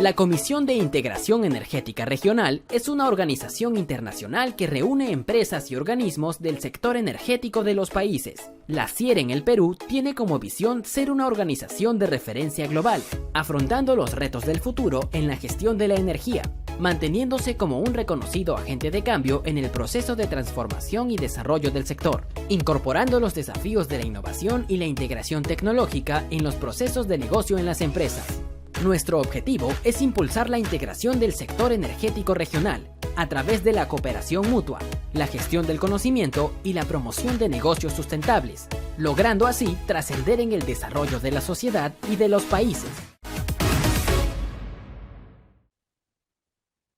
La Comisión de Integración Energética Regional es una organización internacional que reúne empresas y organismos del sector energético de los países. La CIER en el Perú tiene como visión ser una organización de referencia global, afrontando los retos del futuro en la gestión de la energía, manteniéndose como un reconocido agente de cambio en el proceso de transformación y desarrollo del sector, incorporando los desafíos de la innovación y la integración tecnológica en los procesos de negocio en las empresas. Nuestro objetivo es impulsar la integración del sector energético regional a través de la cooperación mutua, la gestión del conocimiento y la promoción de negocios sustentables, logrando así trascender en el desarrollo de la sociedad y de los países.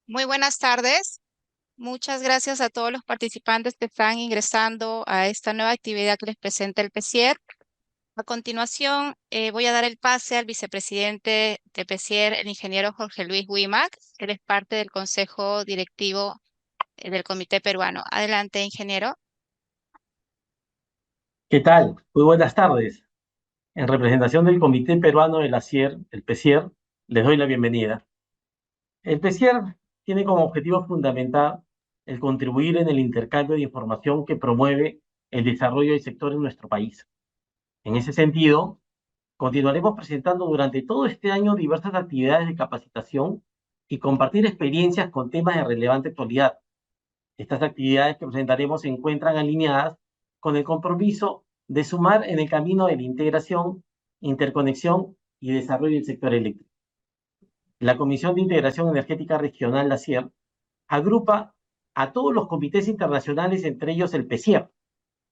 Muy buenas tardes. Muchas gracias a todos los participantes que están ingresando a esta nueva actividad que les presenta el PECIER. A continuación, voy a dar el pase al vicepresidente de PECIER, el ingeniero Jorge Luis Huimac. Él es parte del Consejo Directivo del Comité Peruano. Adelante, ingeniero. ¿Qué tal? Muy buenas tardes. En representación del Comité Peruano de la CIER, el PECIER, les doy la bienvenida. El PECIER tiene como objetivo fundamental el contribuir en el intercambio de información que promueve el desarrollo del sector en nuestro país. En ese sentido, continuaremos presentando durante todo este año diversas actividades de capacitación y compartir experiencias con temas de relevante actualidad. Estas actividades que presentaremos se encuentran alineadas con el compromiso de sumar en el camino de la integración, interconexión y desarrollo del sector eléctrico. La Comisión de Integración Energética Regional, la CIER, agrupa a todos los comités internacionales, entre ellos el PECIER.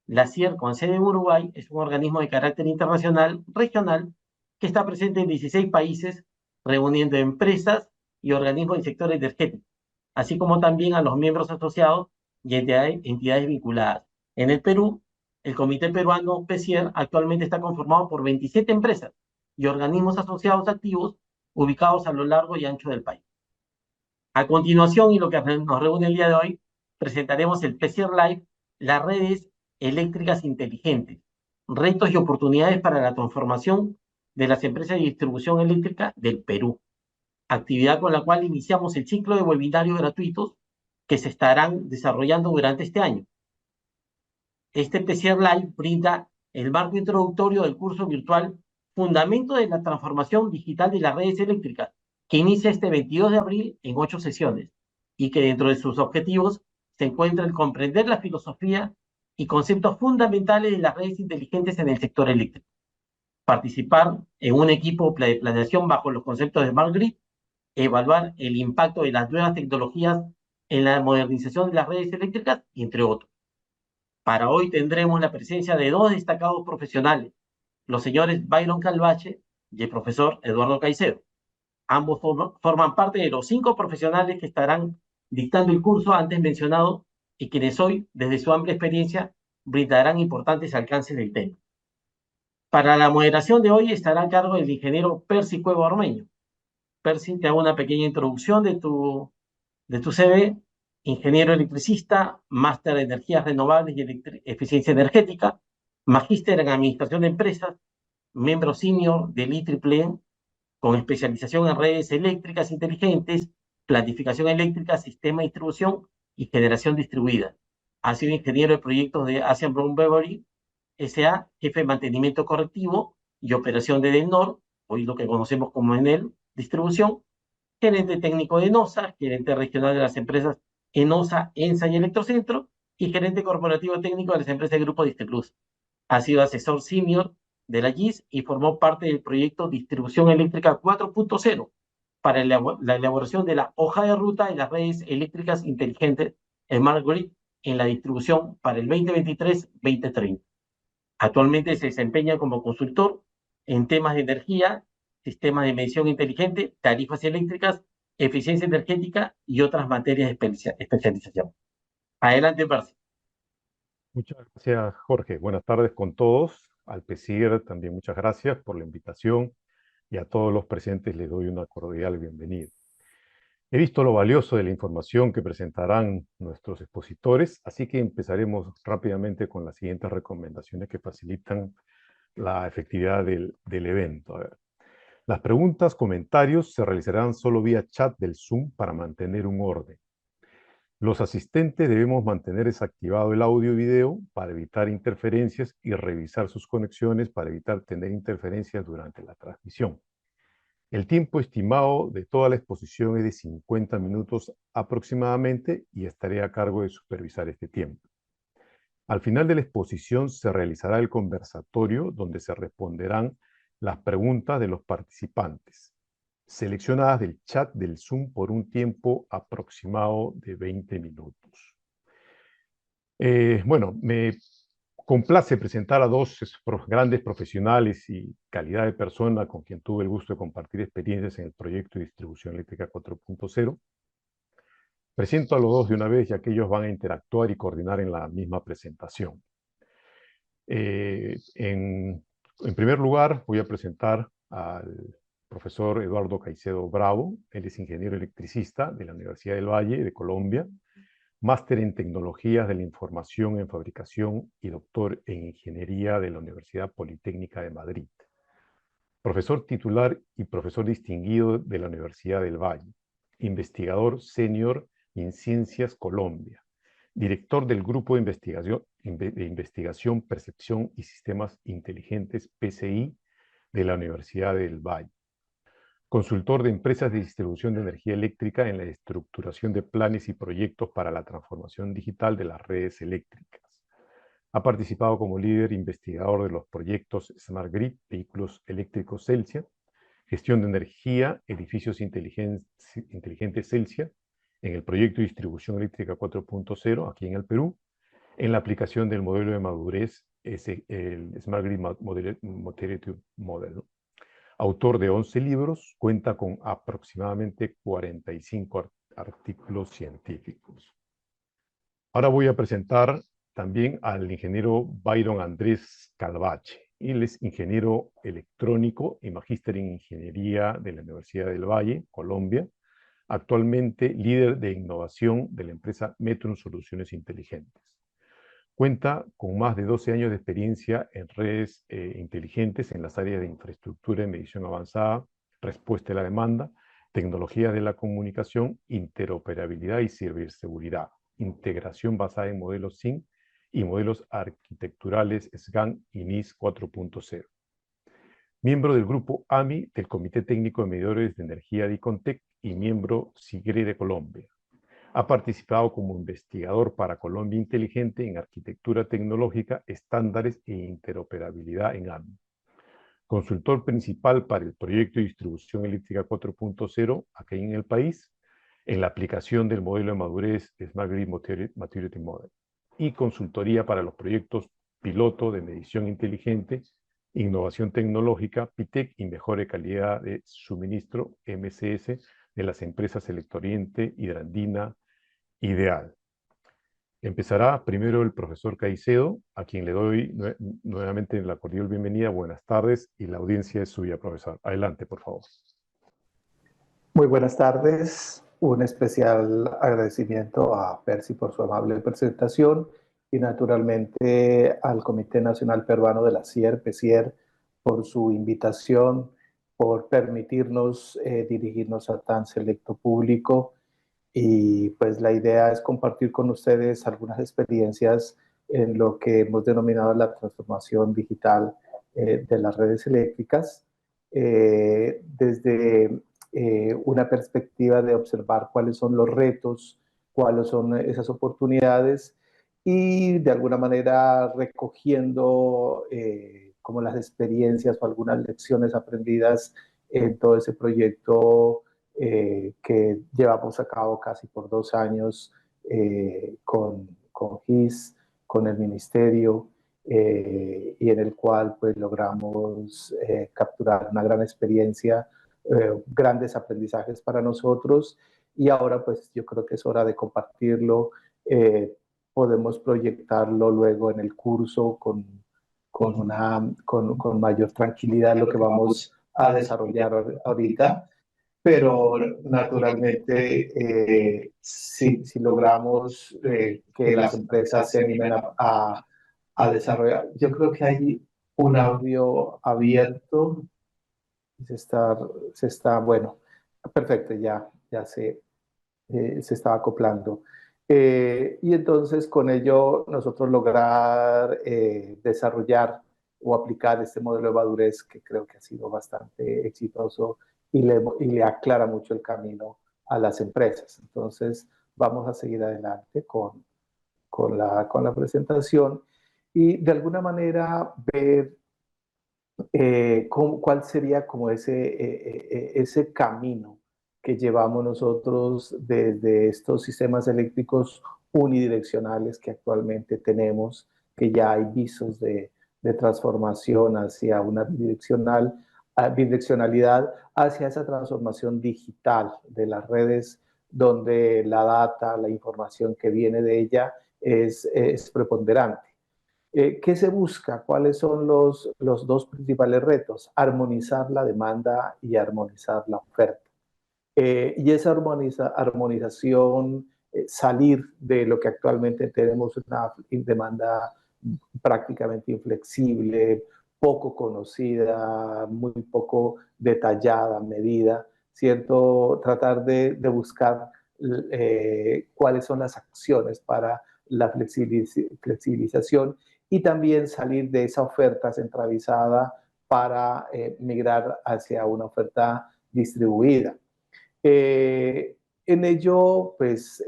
La CIER, con sede en Uruguay, es un organismo de carácter internacional regional que está presente en 16 países, reuniendo empresas y organismos del sector energético, así como también a los miembros asociados y entidades vinculadas. En el Perú, el Comité Peruano PECIER actualmente está conformado por 27 empresas y organismos asociados activos ubicados a lo largo y ancho del país. A continuación, y lo que nos reúne el día de hoy, presentaremos el PECIER Live, las redes eléctricas inteligentes, retos y oportunidades para la transformación de las empresas de distribución eléctrica del Perú, actividad con la cual iniciamos el ciclo de webinarios gratuitos que se estarán desarrollando durante este año. Este PECIER Live brinda el marco introductorio del curso virtual Fundamento de la Transformación Digital de las Redes Eléctricas, que inicia este 22 de abril en 8 sesiones y que dentro de sus objetivos se encuentra el comprender la filosofía y conceptos fundamentales de las redes inteligentes en el sector eléctrico, participar en un equipo de planeación bajo los conceptos de Smart Grid, evaluar el impacto de las nuevas tecnologías en la modernización de las redes eléctricas, entre otros. Para hoy tendremos la presencia de dos destacados profesionales, los señores Byron Calvache y el profesor Eduardo Caicedo. Ambos forman parte de los 5 profesionales que estarán dictando el curso antes mencionado y quienes hoy, desde su amplia experiencia, brindarán importantes alcances del tema. Para la moderación de hoy estará a cargo el ingeniero Percy Cueva Ormeño. Percy, te hago una pequeña introducción de tu CV. Ingeniero electricista, máster en energías renovables y eficiencia energética, magíster en administración de empresas, miembro senior del IEEE, con especialización en redes eléctricas inteligentes, planificación eléctrica, sistema de distribución y generación distribuida. Ha sido ingeniero de proyectos de Asian Brown Boveri S.A., jefe de mantenimiento correctivo y operación de Edenor, hoy lo que conocemos como Enel Distribución, gerente técnico de ENOSA, gerente regional de las empresas ENOSA, ENSA y Electrocentro, y gerente corporativo técnico de las empresas del Grupo Distriplus. Ha sido asesor senior de la GIS y formó parte del proyecto Distribución Eléctrica 4.0 para la elaboración de la hoja de ruta de las redes eléctricas inteligentes Smart Grid en la distribución para el 2023-2030. Actualmente se desempeña como consultor en temas de energía, sistemas de medición inteligente, tarifas eléctricas, eficiencia energética y otras materias de especialización. Adelante, Percy. Muchas gracias, Jorge. Buenas tardes con todos. Al PECIER también muchas gracias por la invitación y a todos los presentes les doy una cordial bienvenida. He visto lo valioso de la información que presentarán nuestros expositores, así que empezaremos rápidamente con las siguientes recomendaciones que facilitan la efectividad del evento. Las preguntas, comentarios se realizarán solo vía chat del Zoom para mantener un orden. Los asistentes debemos mantener desactivado el audio y video para evitar interferencias y revisar sus conexiones para evitar tener interferencias durante la transmisión. El tiempo estimado de toda la exposición es de 50 minutos aproximadamente y estaré a cargo de supervisar este tiempo. Al final de la exposición se realizará el conversatorio donde se responderán las preguntas de los participantes, seleccionadas del chat del Zoom por un tiempo aproximado de 20 minutos. Bueno, me complace presentar a dos grandes profesionales y calidad de persona con quien tuve el gusto de compartir experiencias en el proyecto de distribución eléctrica 4.0. Presento a los dos de una vez, ya que ellos van a interactuar y coordinar en la misma presentación. En primer lugar, voy a presentar al profesor Eduardo Caicedo Bravo. Él es ingeniero electricista de la Universidad del Valle de Colombia, máster en Tecnologías de la Información en Fabricación y doctor en Ingeniería de la Universidad Politécnica de Madrid. Profesor titular y profesor distinguido de la Universidad del Valle. Investigador senior en Ciencias Colombia. Director del Grupo de Investigación, Percepción y Sistemas Inteligentes, PCI, de la Universidad del Valle. Consultor de empresas de distribución de energía eléctrica en la estructuración de planes y proyectos para la transformación digital de las redes eléctricas. Ha participado como líder investigador de los proyectos Smart Grid, Vehículos Eléctricos Celsia, Gestión de Energía, Edificios Inteligentes Celsia, en el proyecto de distribución eléctrica 4.0 aquí en el Perú, en la aplicación del modelo de madurez, el Smart Grid Maturity Model, ¿no? Autor de 11 libros, cuenta con aproximadamente 45 artículos científicos. Ahora voy a presentar también al ingeniero Byron Andrés Calvache. Él es ingeniero electrónico y magíster en ingeniería de la Universidad del Valle, Colombia. Actualmente líder de innovación de la empresa Metron Soluciones Inteligentes. Cuenta con más de 12 años de experiencia en redes inteligentes en las áreas de infraestructura y medición avanzada, respuesta a la demanda, tecnologías de la comunicación, interoperabilidad y ciberseguridad, integración basada en modelos SIM y modelos arquitecturales SGAN y NIS 4.0. Miembro del grupo AMI del Comité Técnico de Medidores de Energía de ICONTEC y miembro SIGRE de Colombia. Ha participado como investigador para Colombia Inteligente en arquitectura tecnológica, estándares e interoperabilidad en AMI. Consultor principal para el proyecto de distribución eléctrica 4.0 aquí en el país, en la aplicación del modelo de madurez Smart Grid Maturity Model. Y consultoría para los proyectos piloto de medición inteligente, innovación tecnológica, PITEC y mejora de calidad de suministro, MCS, de las empresas Electrooriente, Hidrandina, Ideal. Empezará primero el profesor Caicedo, a quien le doy nuevamente la cordial bienvenida. Buenas tardes y la audiencia es suya, profesor. Adelante, por favor. Muy buenas tardes. Un especial agradecimiento a Percy por su amable presentación y naturalmente al Comité Nacional Peruano de la CIER, PECIER, por su invitación, por permitirnos dirigirnos a tan selecto público. Y pues la idea es compartir con ustedes algunas experiencias en lo que hemos denominado la transformación digital de las redes eléctricas, desde una perspectiva de observar cuáles son los retos, cuáles son esas oportunidades y de alguna manera recogiendo como las experiencias o algunas lecciones aprendidas en todo ese proyecto que llevamos a cabo casi por 2 años con GIS, con el Ministerio, y en el cual pues logramos capturar una gran experiencia, grandes aprendizajes para nosotros, y ahora pues yo creo que es hora de compartirlo. Podemos proyectarlo luego en el curso con mayor tranquilidad lo que vamos a desarrollar ahorita. Pero naturalmente, si logramos que las empresas se animen a desarrollar, yo creo que hay un audio abierto. Bueno, perfecto, ya se estaba acoplando. Y entonces con ello nosotros lograr desarrollar o aplicar este modelo de madurez que creo que ha sido bastante exitoso y le aclara mucho el camino a las empresas. Entonces vamos a seguir adelante con la presentación y de alguna manera ver cuál sería como ese camino que llevamos nosotros desde estos sistemas eléctricos unidireccionales que actualmente tenemos, que ya hay visos de transformación hacia una bidireccionalidad, hacia esa transformación digital de las redes, donde la data, la información que viene de ella es preponderante. ¿Qué se busca? ¿Cuáles son los dos principales retos? Armonizar la demanda y armonizar la oferta. Y esa armonización, salir de lo que actualmente tenemos una demanda prácticamente inflexible, poco conocida, muy poco detallada, medida, ¿cierto? Tratar de buscar cuáles son las acciones para la flexibilización y también salir de esa oferta centralizada para migrar hacia una oferta distribuida. En ello, pues,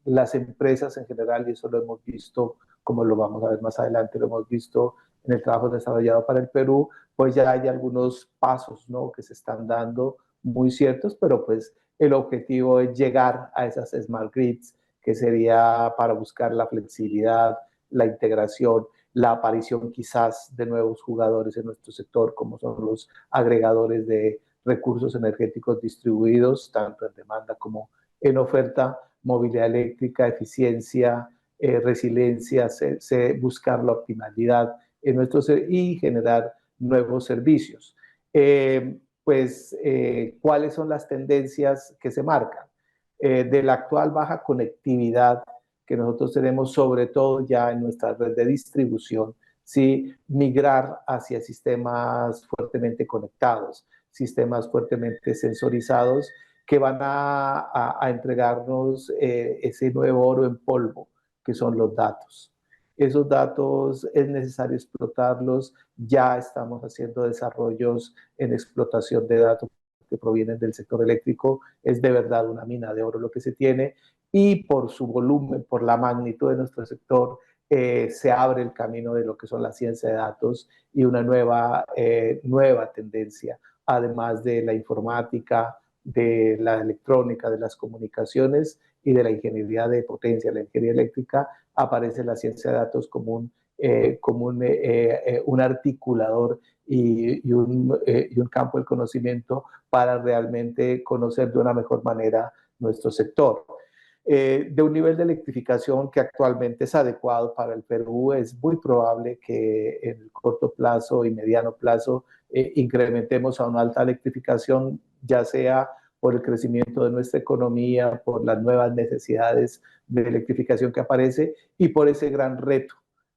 las empresas en general, y eso lo hemos visto, como lo vamos a ver más adelante, lo hemos visto en el trabajo desarrollado para el Perú, pues ya hay algunos pasos, ¿no?, que se están dando muy ciertos, pero pues el objetivo es llegar a esas smart grids, que sería para buscar la flexibilidad, la integración, la aparición quizás de nuevos jugadores en nuestro sector, como son los agregadores de recursos energéticos distribuidos, tanto en demanda como en oferta, movilidad eléctrica, eficiencia, resiliencia, buscar la optimalidad en nuestros y generar nuevos servicios. ¿Cuáles son las tendencias que se marcan? De la actual baja conectividad que nosotros tenemos, sobre todo ya en nuestra red de distribución, ¿sí? Migrar hacia sistemas fuertemente conectados, sistemas fuertemente sensorizados que van a entregarnos ese nuevo oro en polvo, que son los datos. Esos datos es necesario explotarlos, ya estamos haciendo desarrollos en explotación de datos que provienen del sector eléctrico, es de verdad una mina de oro lo que se tiene, y por su volumen, por la magnitud de nuestro sector, se abre el camino de lo que son la ciencia de datos y una nueva tendencia, además de la informática, de la electrónica, de las comunicaciones y de la ingeniería de potencia, la ingeniería eléctrica, aparece la ciencia de datos como un articulador y un campo del conocimiento para realmente conocer de una mejor manera nuestro sector. De un nivel de electrificación que actualmente es adecuado para el Perú, es muy probable que en el corto plazo y mediano plazo incrementemos a una alta electrificación, ya sea por el crecimiento de nuestra economía, por las nuevas necesidades de electrificación que aparece y por ese gran reto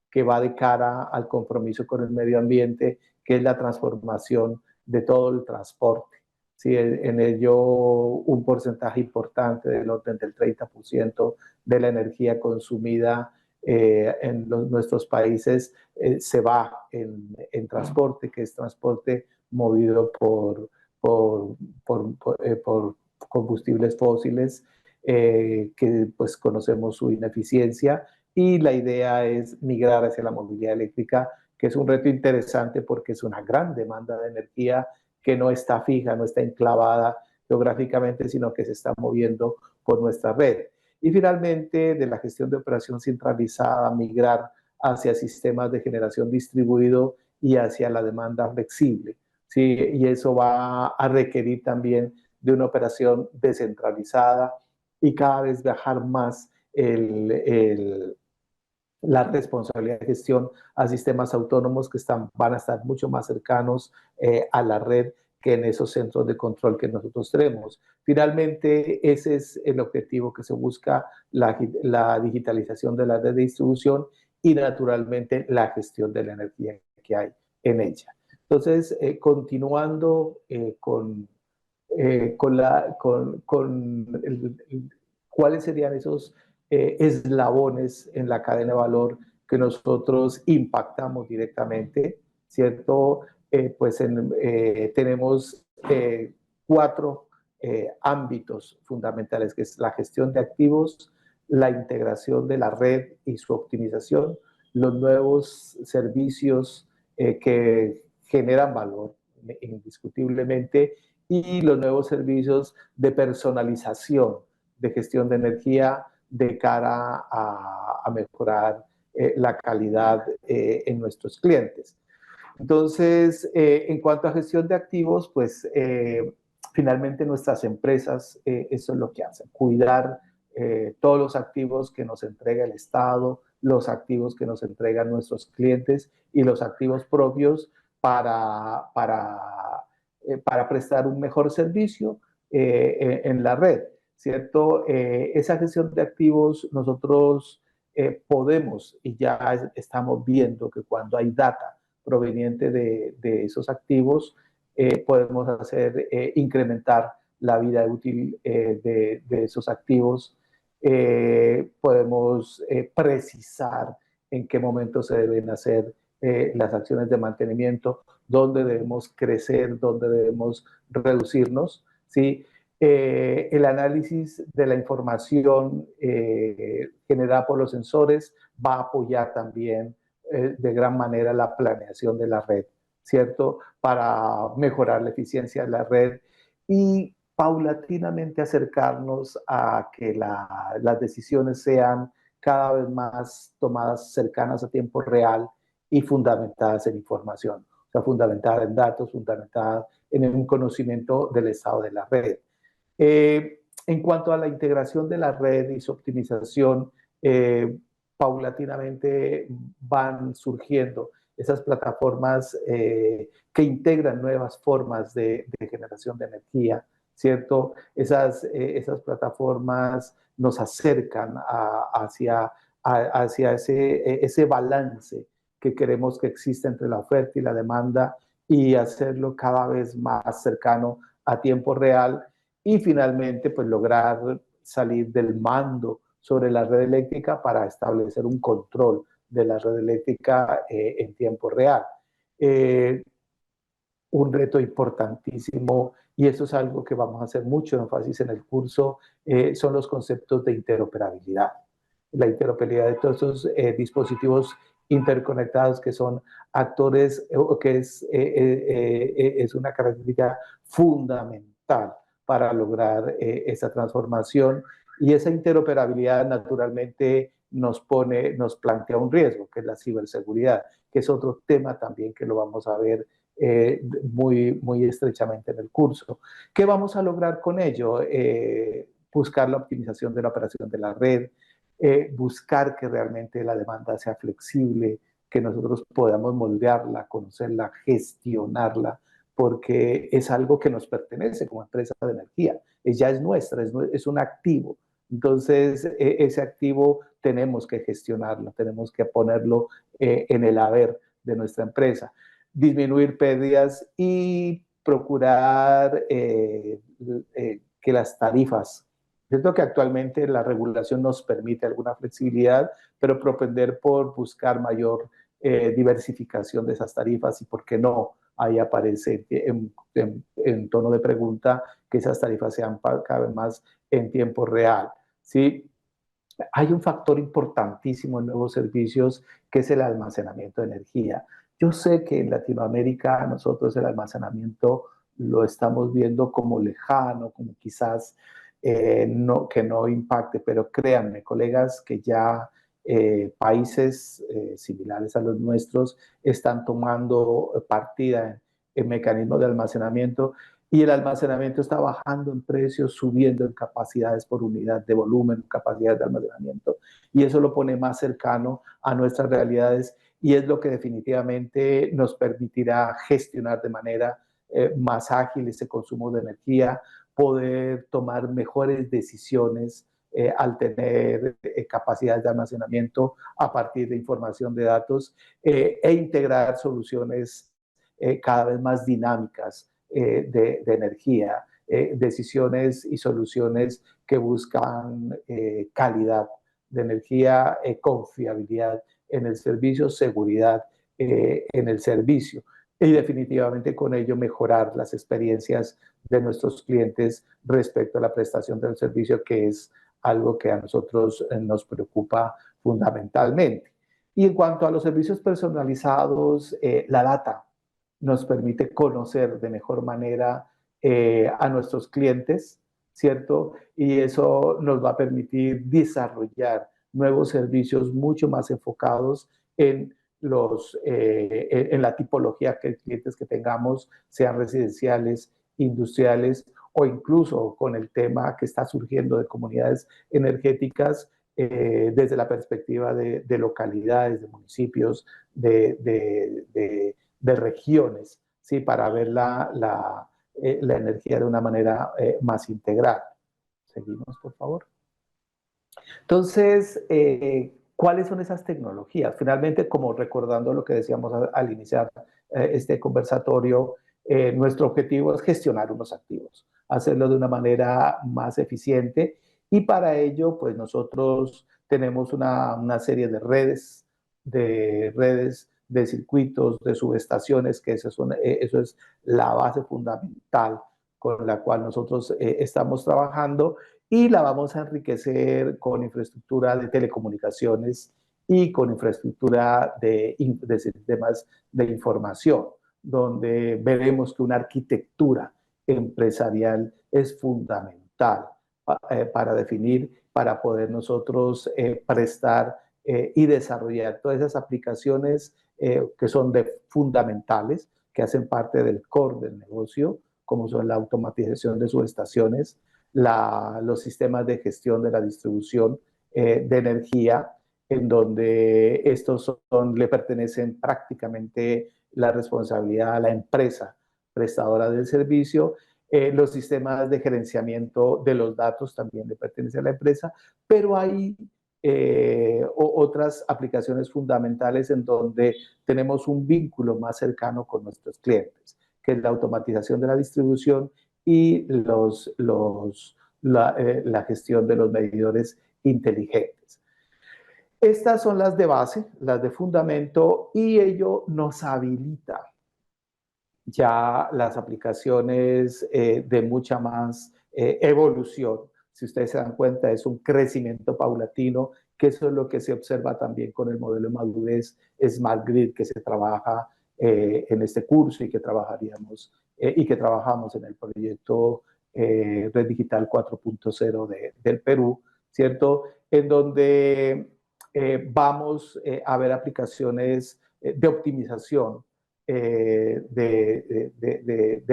que va de cara al compromiso con el medio ambiente, que es la transformación de todo el transporte. Sí, en ello un porcentaje importante del orden del 30% de la energía consumida en nuestros países se va en transporte, que es transporte movido por combustibles fósiles, que pues conocemos su ineficiencia, y la idea es migrar hacia la movilidad eléctrica, que es un reto interesante porque es una gran demanda de energía que no está fija, no está enclavada geográficamente, sino que se está moviendo por nuestra red. Y finalmente, de la gestión de operación centralizada, migrar hacia sistemas de generación distribuido y hacia la demanda flexible. Sí, y eso va a requerir también de una operación descentralizada y cada vez bajar más la responsabilidad de gestión a sistemas autónomos que van a estar mucho más cercanos a la red que en esos centros de control que nosotros tenemos. Finalmente, ese es el objetivo que se busca, la digitalización de la red de distribución y naturalmente la gestión de la energía que hay en ella. Entonces, continuando cuáles serían esos eslabones en la cadena de valor que nosotros impactamos directamente, ¿cierto? Tenemos 4 ámbitos fundamentales, que es la gestión de activos, la integración de la red y su optimización, los nuevos servicios que generan valor indiscutiblemente, y los nuevos servicios de personalización de gestión de energía de cara a mejorar la calidad en nuestros clientes. Entonces, en cuanto a gestión de activos, pues finalmente nuestras empresas eso es lo que hacen, cuidar todos los activos que nos entrega el Estado, los activos que nos entregan nuestros clientes y los activos propios para prestar un mejor servicio en la red, ¿cierto? Esa gestión de activos nosotros podemos, y ya estamos viendo que cuando hay data proveniente de esos activos, podemos hacer incrementar la vida útil de esos activos, podemos precisar en qué momento se deben hacer las acciones de mantenimiento, dónde debemos crecer, dónde debemos reducirnos, ¿sí? El análisis de la información generada por los sensores va a apoyar también de gran manera la planeación de la red, ¿cierto? Para mejorar la eficiencia de la red y paulatinamente acercarnos a que las decisiones sean cada vez más tomadas cercanas a tiempo real y fundamentadas en información, o sea, fundamentadas en datos, fundamentadas en un conocimiento del estado de la red. En cuanto a la integración de la red y su optimización, paulatinamente van surgiendo esas plataformas que integran nuevas formas de generación de energía, ¿cierto? Esas plataformas nos acercan hacia ese balance que queremos que exista entre la oferta y la demanda y hacerlo cada vez más cercano a tiempo real y finalmente pues lograr salir del mando sobre la red eléctrica para establecer un control de la red eléctrica en tiempo real. Un reto importantísimo, y eso es algo que vamos a hacer mucho énfasis en el curso, son los conceptos de interoperabilidad. La interoperabilidad de todos esos dispositivos interconectados que son actores, que es una característica fundamental para lograr esa transformación, y esa interoperabilidad naturalmente nos plantea un riesgo, que es la ciberseguridad, que es otro tema también que lo vamos a ver muy estrechamente en el curso. ¿Qué vamos a lograr con ello? Buscar la optimización de la operación de la red, buscar que realmente la demanda sea flexible, que nosotros podamos moldearla, conocerla, gestionarla, porque es algo que nos pertenece como empresa de energía, ya es nuestra, es un activo. Entonces, ese activo tenemos que gestionarlo, tenemos que ponerlo en el haber de nuestra empresa, disminuir pérdidas y procurar que las tarifas, cierto que actualmente la regulación nos permite alguna flexibilidad, pero propender por buscar mayor diversificación de esas tarifas y, ¿por qué no? Ahí aparece en tono de pregunta que esas tarifas sean cada vez más en tiempo real, ¿sí? Hay un factor importantísimo en nuevos servicios que es el almacenamiento de energía. Yo sé que en Latinoamérica nosotros el almacenamiento lo estamos viendo como lejano, como quizás que no impacte, pero créanme, colegas, que ya países similares a los nuestros están tomando partida en mecanismos de almacenamiento, y el almacenamiento está bajando en precios, subiendo en capacidades por unidad de volumen, capacidades de almacenamiento, y eso lo pone más cercano a nuestras realidades y es lo que definitivamente nos permitirá gestionar de manera más ágil ese consumo de energía, poder tomar mejores decisiones al tener capacidades de almacenamiento a partir de información de datos e integrar soluciones cada vez más dinámicas de energía, decisiones y soluciones que buscan calidad de energía, confiabilidad en el servicio, seguridad en el servicio y definitivamente con ello mejorar las experiencias de nuestros clientes respecto a la prestación del servicio, que es algo que a nosotros nos preocupa fundamentalmente. Y en cuanto a los servicios personalizados, la data nos permite conocer de mejor manera a nuestros clientes, ¿cierto? Y eso nos va a permitir desarrollar nuevos servicios mucho más enfocados en en la tipología de clientes que tengamos, sean residenciales, industriales o incluso con el tema que está surgiendo de comunidades energéticas desde la perspectiva de localidades, de municipios, de regiones, ¿sí? Para ver la energía de una manera más integral. Seguimos, por favor. Entonces, ¿cuáles son esas tecnologías? Finalmente, como recordando lo que decíamos al iniciar este conversatorio, nuestro objetivo es gestionar unos activos, hacerlo de una manera más eficiente y para ello, pues nosotros tenemos una serie de redes, de circuitos, de subestaciones, que eso es la base fundamental con la cual nosotros estamos trabajando y la vamos a enriquecer con infraestructura de telecomunicaciones y con infraestructura de sistemas de información, donde veremos que una arquitectura empresarial es fundamental para definir, para poder nosotros prestar y desarrollar todas esas aplicaciones que son fundamentales, que hacen parte del core del negocio, como son la automatización de subestaciones, los sistemas de gestión de la distribución de energía, en donde estos le pertenecen prácticamente la responsabilidad a la empresa prestadora del servicio. Los sistemas de gerenciamiento de los datos también le pertenecen a la empresa, pero hay otras aplicaciones fundamentales en donde tenemos un vínculo más cercano con nuestros clientes, que es la automatización de la distribución y la gestión de los medidores inteligentes. Estas son las de base, las de fundamento, y ello nos habilita ya las aplicaciones de mucha más evolución. Si ustedes se dan cuenta, es un crecimiento paulatino, que eso es lo que se observa también con el modelo de madurez Smart Grid que se trabaja en este curso y que trabajaríamos y que trabajamos en el proyecto Red Digital 4.0 del Perú, ¿cierto? En donde vamos a ver aplicaciones de optimización de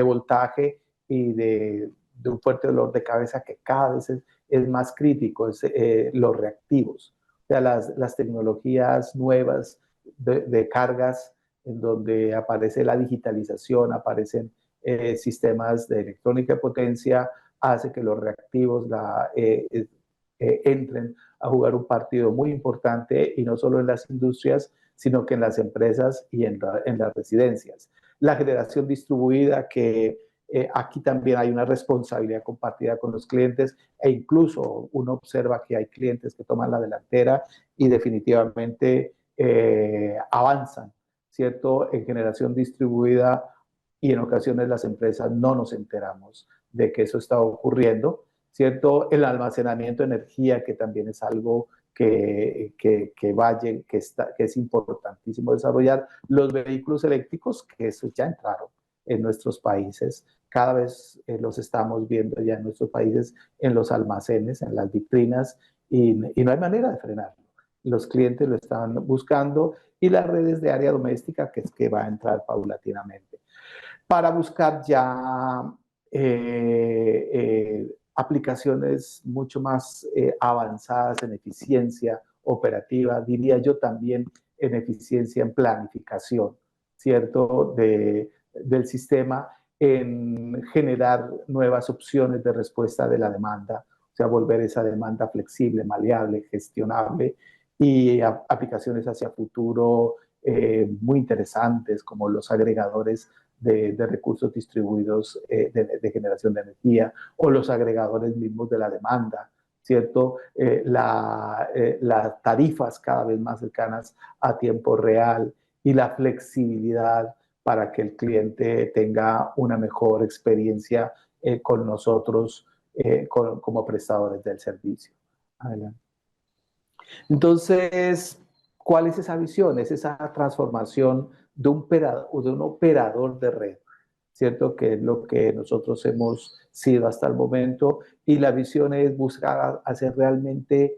voltaje y de un fuerte dolor de cabeza que cada vez es más crítico, es los reactivos. O sea, las tecnologías nuevas de cargas en donde aparece la digitalización, aparecen sistemas de electrónica de potencia, hace que los reactivos entren a jugar un partido muy importante y no solo en las industrias, sino que en las empresas y en las residencias. La generación distribuida, que aquí también hay una responsabilidad compartida con los clientes e incluso uno observa que hay clientes que toman la delantera y definitivamente avanzan, ¿cierto? En generación distribuida y en ocasiones las empresas no nos enteramos de que eso está ocurriendo, ¿cierto? El almacenamiento de energía, que también es algo que es importantísimo desarrollar. Los vehículos eléctricos, que eso ya entraron en nuestros países, cada vez los estamos viendo ya en nuestros países, en los almacenes, en las vitrinas, y no hay manera de frenarlo. Los clientes lo están buscando y las redes de área doméstica, que es que va a entrar paulatinamente. Para buscar ya aplicaciones mucho más avanzadas en eficiencia operativa, diría yo también en eficiencia en planificación, ¿cierto? Del sistema, en generar nuevas opciones de respuesta de la demanda, o sea, volver esa demanda flexible, maleable, gestionable, y aplicaciones hacia futuro muy interesantes, como los agregadores de recursos distribuidos de generación de energía o los agregadores mismos de la demanda, ¿cierto? Las tarifas cada vez más cercanas a tiempo real y la flexibilidad para que el cliente tenga una mejor experiencia con nosotros como prestadores del servicio. Adelante. Entonces, ¿cuál es esa visión? Es esa transformación de un operador de red, ¿cierto? Que es lo que nosotros hemos sido hasta el momento, y la visión es buscar hacer realmente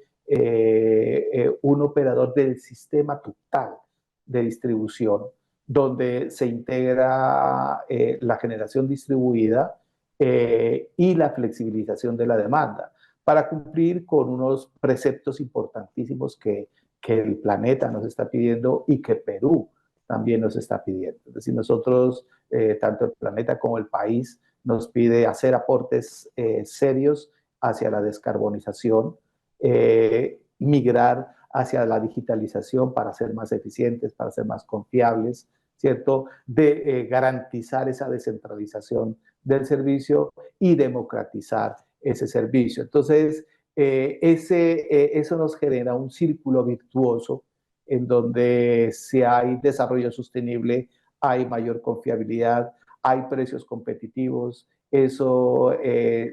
un operador del sistema total de distribución, donde se integra la generación distribuida y la flexibilización de la demanda, para cumplir con unos preceptos importantísimos que el planeta nos está pidiendo y que Perú también nos está pidiendo. Es decir, nosotros, tanto el planeta como el país, nos pide hacer aportes serios hacia la descarbonización, migrar hacia la digitalización para ser más eficientes, para ser más confiables, ¿cierto? De garantizar esa descentralización del servicio y democratizar ese servicio. Entonces, eso nos genera un círculo virtuoso en donde si hay desarrollo sostenible, hay mayor confiabilidad, hay precios competitivos, eso,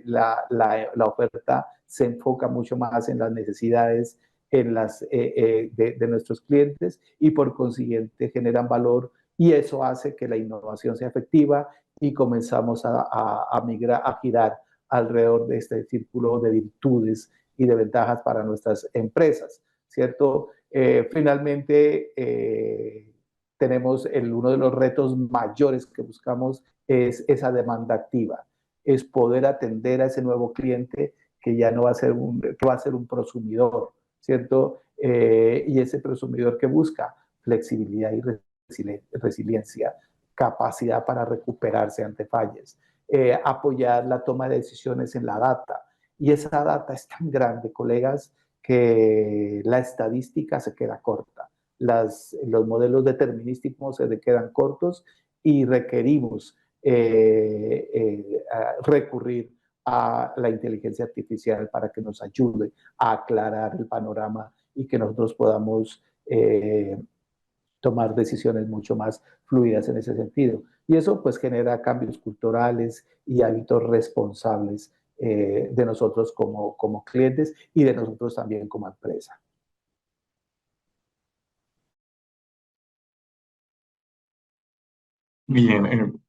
la oferta se enfoca mucho más en las necesidades de nuestros clientes y por consiguiente generan valor, y eso hace que la innovación sea efectiva y comenzamos a migrar, a girar alrededor de este círculo de virtudes y de ventajas para nuestras empresas, ¿cierto? Finalmente, tenemos uno de los retos mayores que buscamos es esa demanda activa, es poder atender a ese nuevo cliente que ya no va a ser que va a ser un prosumidor, ¿cierto? Y ese prosumidor que busca flexibilidad y resiliencia, capacidad para recuperarse ante fallas, apoyar la toma de decisiones en la data. Y esa data es tan grande, colegas, que la estadística se queda corta. Los modelos determinísticos se quedan cortos y requerimos recurrir a la inteligencia artificial para que nos ayude a aclarar el panorama y que nosotros podamos tomar decisiones mucho más fluidas en ese sentido. Y eso pues genera cambios culturales y hábitos responsables de nosotros como clientes y de nosotros también como empresa. Bien,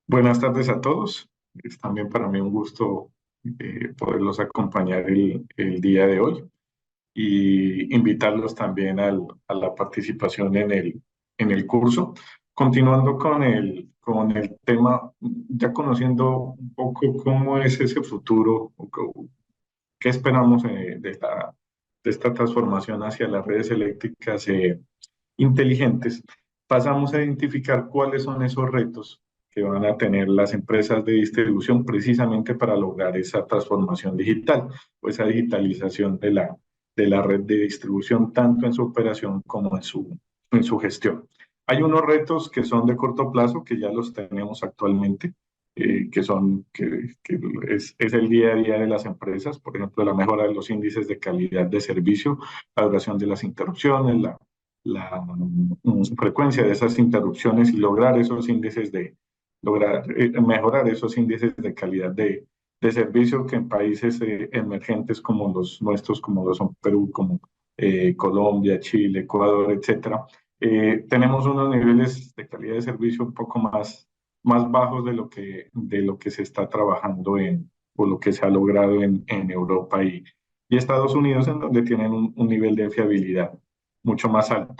buenas tardes a todos. Es también para mí un gusto poderlos acompañar el día de hoy y invitarlos también a la participación en el curso. Continuando con el tema, ya conociendo un poco cómo es ese futuro, qué esperamos de esta transformación hacia las redes eléctricas inteligentes, pasamos a identificar cuáles son esos retos que van a tener las empresas de distribución precisamente para lograr esa transformación digital o esa digitalización de la red de distribución, tanto en su operación como en su gestión. Hay unos retos que son de corto plazo, que ya los tenemos actualmente, que es el día a día de las empresas, por ejemplo, la mejora de los índices de calidad de servicio, la duración de las interrupciones, la frecuencia de esas interrupciones y lograr esos índices mejorar esos índices de calidad de servicio que en países emergentes como los nuestros, como lo son Perú, como Colombia, Chile, Ecuador, etcétera, tenemos unos niveles de calidad de servicio un poco más bajos de lo que se está trabajando o lo que se ha logrado en Europa y Estados Unidos, en donde tienen un nivel de fiabilidad mucho más alto.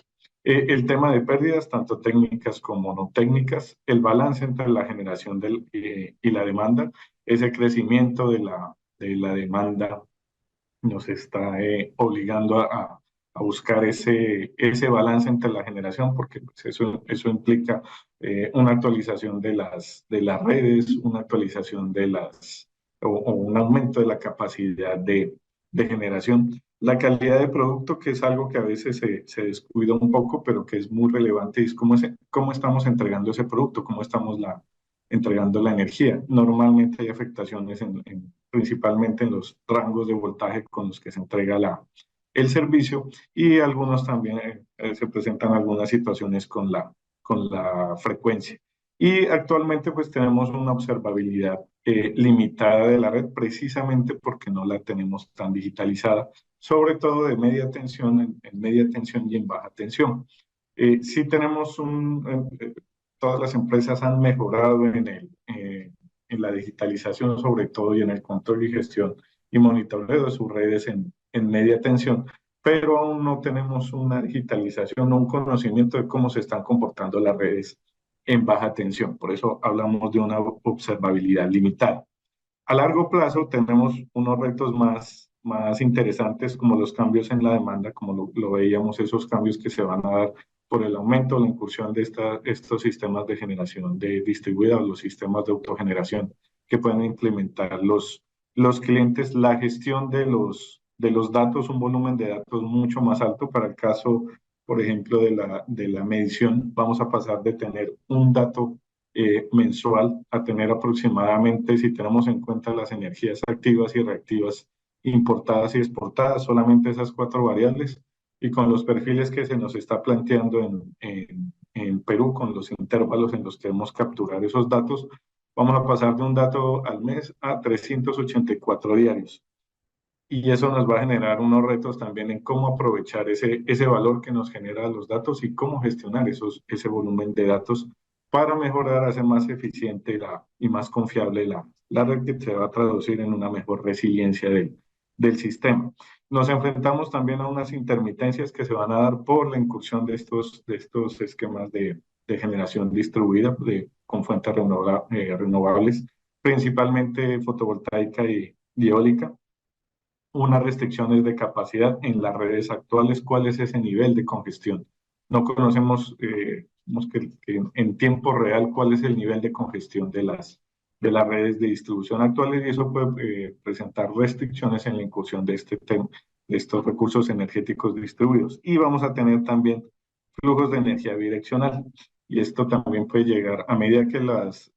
El tema de pérdidas, tanto técnicas como no técnicas, el balance entre la generación y la demanda, ese crecimiento de la demanda nos está obligando a buscar ese balance entre la generación, porque pues, eso implica una actualización de las redes, una actualización o un aumento de la capacidad de generación. La calidad de producto, que es algo que a veces se descuida un poco, pero que es muy relevante, es cómo estamos entregando ese producto, cómo estamos entregando la energía. Normalmente hay afectaciones principalmente en los rangos de voltaje con los que se entrega el servicio, y algunos también se presentan algunas situaciones con la frecuencia. Y actualmente pues tenemos una observabilidad limitada de la red, precisamente porque no la tenemos tan digitalizada, sobre todo de media tensión, en media tensión y en baja tensión. Sí tenemos todas las empresas han mejorado en la digitalización, sobre todo, y en el control y gestión y monitoreo de sus redes en media tensión, pero aún no tenemos una digitalización o un conocimiento de cómo se están comportando las redes en baja tensión. Por eso hablamos de una observabilidad limitada. A largo plazo tenemos unos retos más interesantes, como los cambios en la demanda, como lo veíamos, esos cambios que se van a dar por el aumento o la incursión de estos sistemas de generación distribuida, los sistemas de autogeneración que pueden implementar los clientes, la gestión de los datos, un volumen de datos mucho más alto. Para el caso, por ejemplo, de la medición, vamos a pasar de tener un dato mensual a tener aproximadamente, si tenemos en cuenta las energías activas y reactivas, importadas y exportadas, solamente esas 4 variables, y con los perfiles que se nos está planteando en Perú, con los intervalos en los que debemos capturar esos datos, vamos a pasar de un dato al mes a 384 diarios. Y eso nos va a generar unos retos también en cómo aprovechar ese valor que nos genera los datos y cómo gestionar ese volumen de datos para mejorar, hacer más eficiente y más confiable la red, que se va a traducir en una mejor resiliencia del sistema. Nos enfrentamos también a unas intermitencias que se van a dar por la incursión de estos esquemas de generación distribuida con fuentes renovables, principalmente fotovoltaica y eólica. Unas restricciones de capacidad en las redes actuales. ¿Cuál es ese nivel de congestión? No conocemos que en tiempo real cuál es el nivel de congestión de las redes de distribución actuales, y eso puede presentar restricciones en la incursión de estos recursos energéticos distribuidos. Y vamos a tener también flujos de energía bidireccional. Y esto también puede llegar a medida que los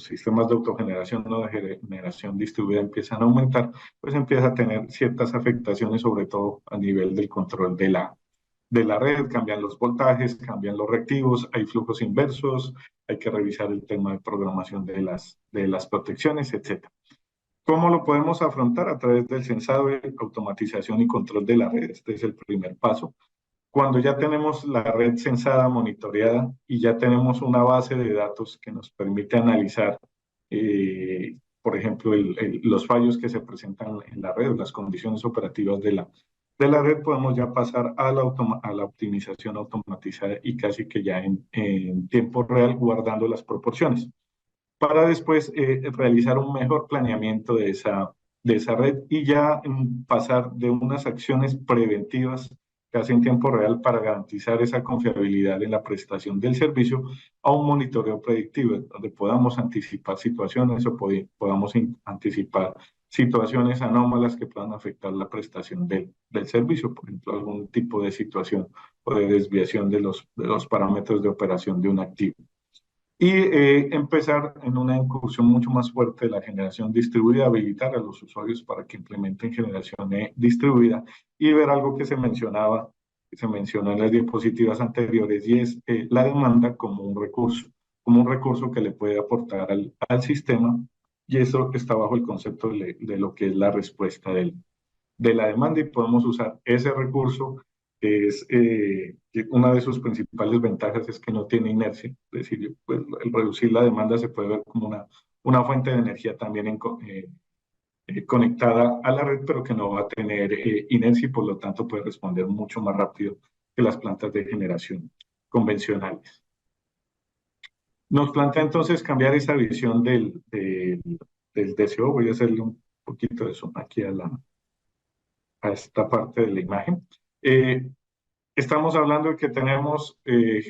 sistemas de autogeneración o de generación distribuida empiezan a aumentar, pues empieza a tener ciertas afectaciones, sobre todo a nivel del control de la red. Cambian los voltajes, cambian los reactivos, hay flujos inversos, hay que revisar el tema de programación de las protecciones, etc. ¿Cómo lo podemos afrontar? A través del sensado, automatización y control de la red. Este es el primer paso. Cuando ya tenemos la red censada, monitoreada, y ya tenemos una base de datos que nos permite analizar, por ejemplo, los fallos que se presentan en la red, las condiciones operativas de la red, podemos ya pasar a la optimización automatizada y casi que ya en tiempo real, guardando las proporciones, para después realizar un mejor planeamiento de esa red, y ya pasar de unas acciones preventivas casi en tiempo real para garantizar esa confiabilidad en la prestación del servicio, a un monitoreo predictivo, donde podamos anticipar situaciones o podamos anticipar situaciones anómalas que puedan afectar la prestación del servicio, por ejemplo, algún tipo de situación o de desviación de los parámetros de operación de un activo. Y empezar en una incursión mucho más fuerte de la generación distribuida, habilitar a los usuarios para que implementen generación distribuida, y ver algo que se mencionó en las diapositivas anteriores, y es la demanda como un recurso que le puede aportar al sistema, y eso está bajo el concepto de lo que es la respuesta de la demanda, y podemos usar ese recurso, que es que una de sus principales ventajas es que no tiene inercia. Es decir, pues, el reducir la demanda se puede ver como una fuente de energía también conectada a la red, pero que no va a tener inercia, y por lo tanto puede responder mucho más rápido que las plantas de generación convencionales. Nos plantea entonces cambiar esa visión del DCO. Voy a hacerle un poquito de zoom aquí a esta parte de la imagen. Estamos hablando de que tenemos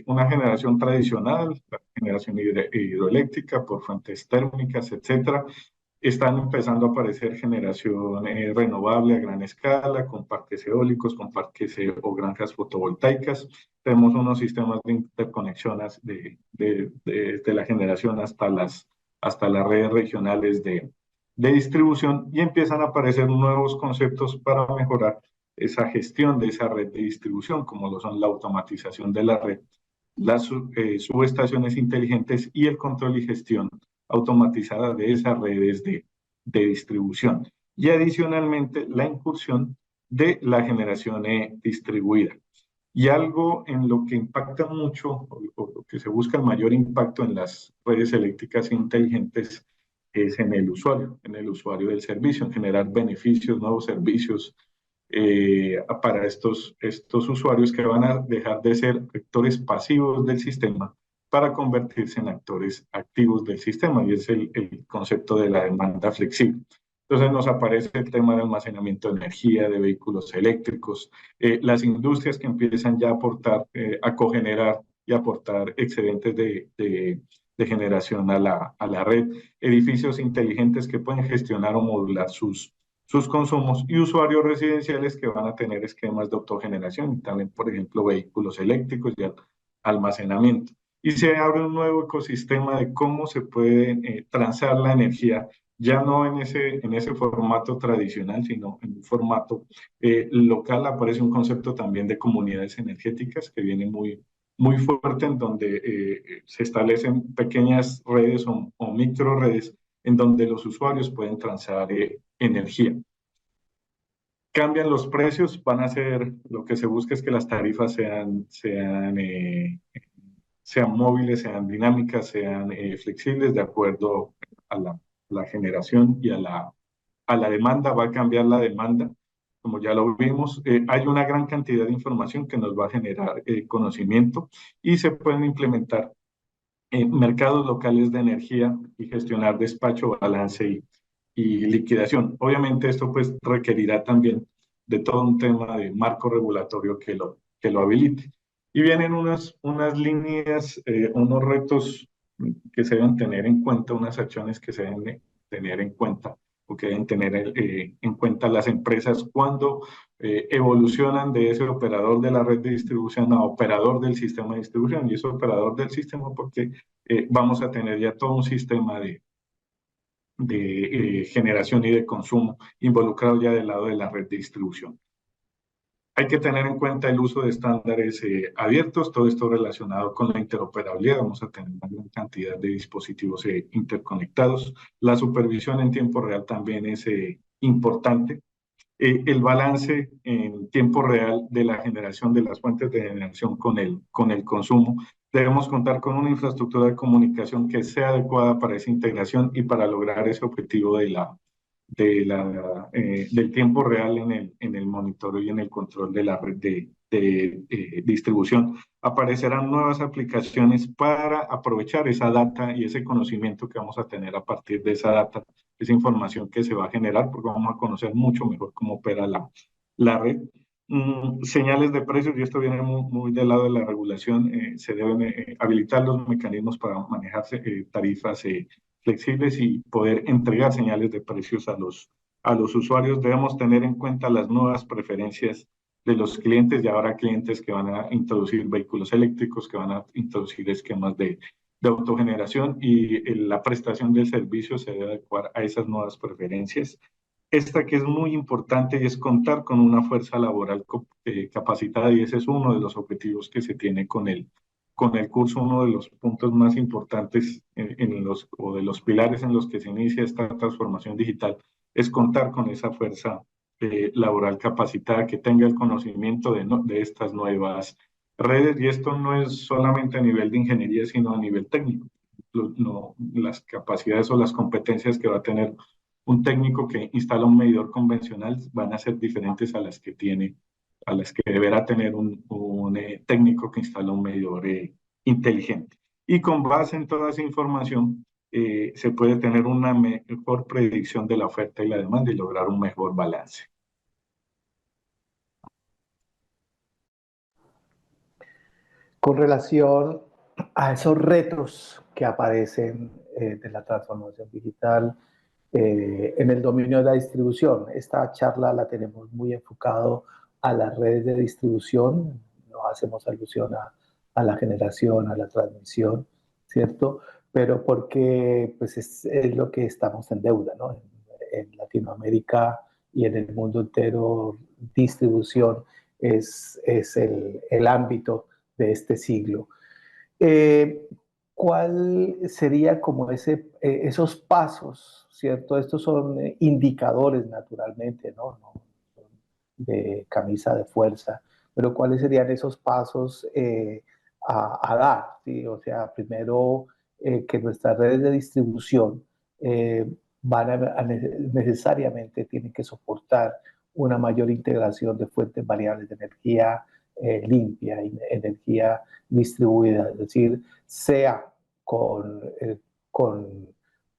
una generación tradicional, la generación hidroeléctrica por fuentes térmicas, etcétera, Están empezando a aparecer generación renovable a gran escala, con parques eólicos, con parques o granjas fotovoltaicas. Tenemos unos sistemas de interconexión de la generación hasta las redes regionales de distribución, y empiezan a aparecer nuevos conceptos para mejorar esa gestión de esa red de distribución, como lo son la automatización de la red, las subestaciones inteligentes y el control y gestión automatizada de esas redes de distribución. Y adicionalmente la incursión de la generación distribuida. Y algo en lo que impacta mucho, o lo que se busca el mayor impacto en las redes eléctricas inteligentes, es en el usuario del servicio, en generar beneficios, nuevos servicios para estos usuarios, que van a dejar de ser actores pasivos del sistema para convertirse en actores activos del sistema, y es el concepto de la demanda flexible. Entonces nos aparece el tema de almacenamiento de energía, de vehículos eléctricos, las industrias que empiezan ya a aportar, a cogenerar y aportar excedentes de generación a la red, edificios inteligentes que pueden gestionar o modular sus consumos, y usuarios residenciales que van a tener esquemas de autogeneración, y también, por ejemplo, vehículos eléctricos y almacenamiento. Y se abre un nuevo ecosistema de cómo se puede transar la energía, ya no en ese formato tradicional, sino en un formato local. Aparece un concepto también de comunidades energéticas que viene muy fuerte, en donde se establecen pequeñas redes o micro redes en donde los usuarios pueden transar energía. Cambian los precios, van a ser, lo que se busca es que las tarifas sean móviles, sean dinámicas, sean flexibles de acuerdo a la generación y a la demanda. Va a cambiar la demanda, como ya lo vimos. Hay una gran cantidad de información que nos va a generar conocimiento, y se pueden implementar mercados locales de energía y gestionar despacho, balance y liquidación. Obviamente esto pues requerirá también de todo un tema de marco regulatorio que lo habilite. Y vienen unas líneas, unos retos que se deben tener en cuenta, unas acciones que se deben tener en cuenta, o que deben tener en cuenta las empresas cuando evolucionan de ese operador de la red de distribución a operador del sistema de distribución. Y es operador del sistema porque vamos a tener ya todo un sistema de generación y de consumo involucrado ya del lado de la red de distribución. Hay que tener en cuenta el uso de estándares abiertos, todo esto relacionado con la interoperabilidad. Vamos a tener una gran cantidad de dispositivos interconectados. La supervisión en tiempo real también es importante. El balance en tiempo real de la generación, de las fuentes de generación con el consumo. Debemos contar con una infraestructura de comunicación que sea adecuada para esa integración y para lograr ese objetivo del tiempo real en el monitoreo y en el control de la red de distribución. Aparecerán nuevas aplicaciones para aprovechar esa data y ese conocimiento que vamos a tener a partir de esa data, esa información que se va a generar, porque vamos a conocer mucho mejor cómo opera la red. Señales de precios, y esto viene muy del lado de la regulación. Se deben habilitar los mecanismos para manejarse tarifas flexibles y poder entregar señales de precios a los usuarios. Debemos tener en cuenta las nuevas preferencias de los clientes. Ya habrá clientes que van a introducir vehículos eléctricos, que van a introducir esquemas de autogeneración, y la prestación del servicio se debe adecuar a esas nuevas preferencias. Esta que es muy importante, y es contar con una fuerza laboral capacitada, y ese es uno de los objetivos que se tiene con el curso. Uno de los puntos más importantes o de los pilares en los que se inicia esta transformación digital es contar con esa fuerza laboral capacitada, que tenga el conocimiento de estas nuevas redes. Y esto no es solamente a nivel de ingeniería, sino a nivel técnico. Las capacidades o las competencias que va a tener un técnico que instala un medidor convencional van a ser diferentes a las que deberá tener un técnico que instala un medidor inteligente. Y con base en toda esa información se puede tener una mejor predicción de la oferta y la demanda, y lograr un mejor balance. Con relación a esos retos que aparecen de la transformación digital, En el dominio de la distribución, esta charla la tenemos muy enfocado a las redes de distribución, no hacemos alusión a la generación, a la transmisión, ¿cierto? Pero porque pues es lo que estamos en deuda, ¿no? En Latinoamérica y en el mundo entero, distribución es el ámbito de este siglo. Eh, ¿Cuál sería como esos pasos, ¿cierto? Estos son indicadores naturalmente, ¿no? No son de camisa de fuerza, pero ¿cuáles serían esos pasos a dar? ¿Sí? O sea, primero que nuestras redes de distribución eh, necesariamente tienen que soportar una mayor integración de fuentes variables de energía limpia, energía distribuida, es decir, sea con, con,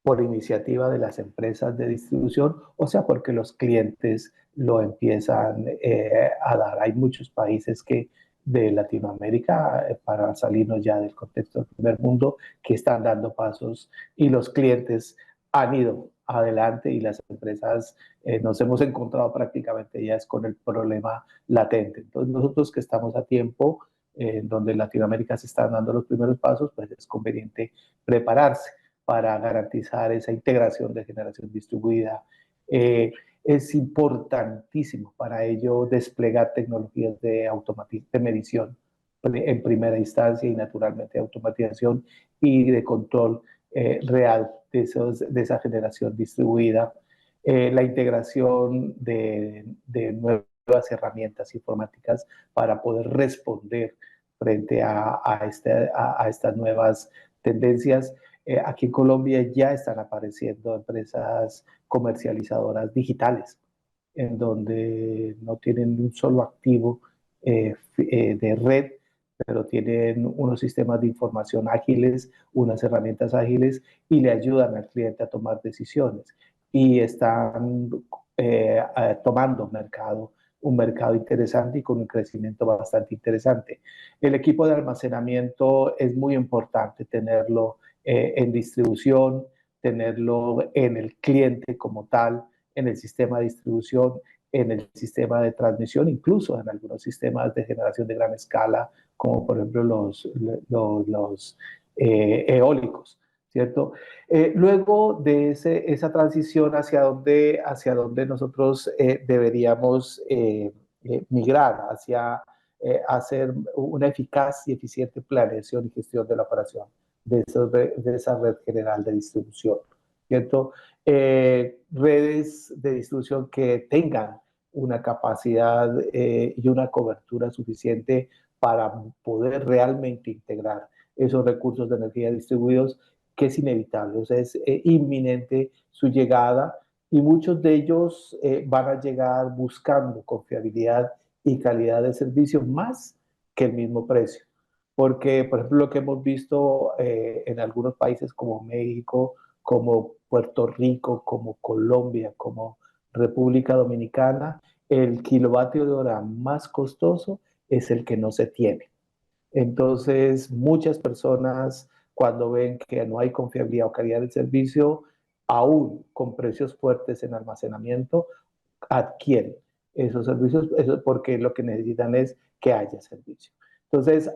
por iniciativa de las empresas de distribución o sea porque los clientes lo empiezan a dar. Hay muchos países de Latinoamérica, para salirnos ya del contexto del primer mundo, que están dando pasos y los clientes han ido adelante y las empresas nos hemos encontrado prácticamente ya es con el problema latente. Entonces nosotros que estamos a tiempo, donde en Latinoamérica se están dando los primeros pasos, pues es conveniente prepararse para garantizar esa integración de generación distribuida. Es importantísimo para ello desplegar tecnologías de medición en primera instancia y naturalmente de automatización y de control real de esa generación distribuida. La integración de nuevas herramientas informáticas para poder responder frente a estas nuevas tendencias. Aquí en Colombia ya están apareciendo empresas comercializadoras digitales, en donde no tienen un solo activo de red, pero tienen unos sistemas de información ágiles, unas herramientas ágiles y le ayudan al cliente a tomar decisiones. Y están tomando un mercado interesante y con un crecimiento bastante interesante. El equipo de almacenamiento es muy importante tenerlo en distribución, tenerlo en el cliente como tal, en el sistema de distribución, en el sistema de transmisión, incluso en algunos sistemas de generación de gran escala, como por ejemplo los eólicos, ¿cierto? Luego de esa transición hacia donde nosotros deberíamos migrar, hacia hacer una eficaz y eficiente planeación y gestión de la operación de esa red general de distribución, ¿cierto? Redes de distribución que tengan una capacidad y una cobertura suficiente para poder realmente integrar esos recursos de energía distribuidos, que es inevitable, o sea, es inminente su llegada y muchos de ellos van a llegar buscando confiabilidad y calidad de servicio más que el mismo precio. Porque, por ejemplo, lo que hemos visto en algunos países como México, como Puerto Rico, como Colombia, como República Dominicana, el kilovatio de hora más costoso es el que no se tiene. Entonces, muchas personas cuando ven que no hay confiabilidad o calidad del servicio, aún con precios fuertes en almacenamiento, adquieren esos servicios porque lo que necesitan es que haya servicio. Entonces,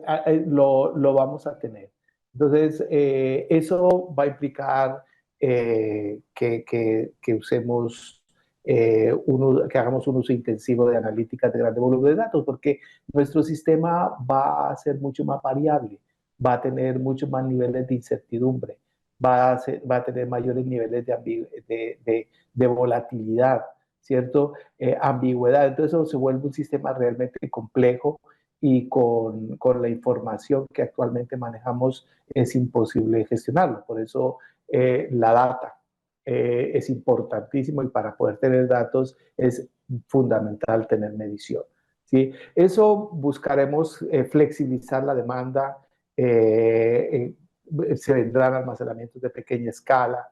lo vamos a tener. Entonces, eso va a implicar que usemos, que hagamos un uso intensivo de analíticas de grande volumen de datos, porque nuestro sistema va a ser mucho más variable, va a tener muchos más niveles de incertidumbre, va a tener mayores niveles de volatilidad, ¿cierto? Ambigüedad. Entonces eso se vuelve un sistema realmente complejo y con la información que actualmente manejamos es imposible gestionarlo. Por eso la data es importantísimo y para poder tener datos es fundamental tener medición. ¿Sí? Eso buscaremos flexibilizar la demanda, se vendrán almacenamientos de pequeña escala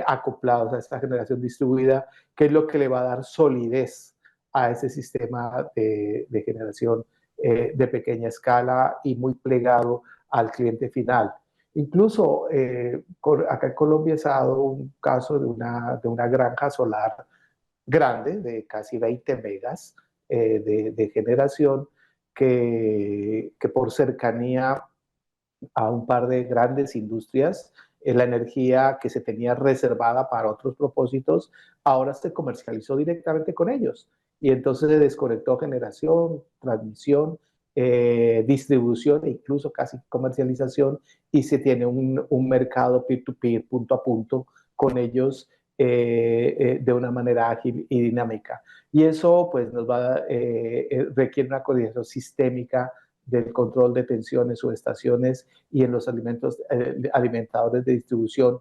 acoplados a esta generación distribuida, que es lo que le va a dar solidez a ese sistema de generación de pequeña escala y muy plegado al cliente final. Incluso acá en Colombia se ha dado un caso de una granja solar grande, de casi 20 megas de generación, que por cercanía a un par de grandes industrias, la energía que se tenía reservada para otros propósitos, ahora se comercializó directamente con ellos. Y entonces se desconectó generación, transmisión, distribución e incluso casi comercialización, y se tiene un mercado peer-to-peer, punto a punto, con ellos de una manera ágil y dinámica. Y eso pues requiere una coordinación sistémica del control de tensiones, subestaciones y en los alimentadores de distribución.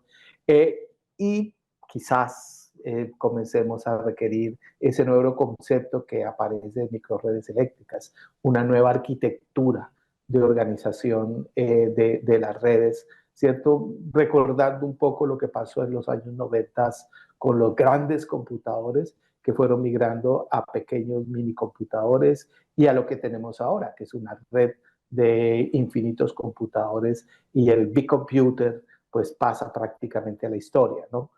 Y quizás comencemos a requerir ese nuevo concepto que aparece en microredes eléctricas, una nueva arquitectura de organización de las redes, ¿cierto? Recordando un poco lo que pasó en los años 90 con los grandes computadores que fueron migrando a pequeños minicomputadores y a lo que tenemos ahora, que es una red de infinitos computadores, y el big computer pues pasa prácticamente a la historia, ¿no?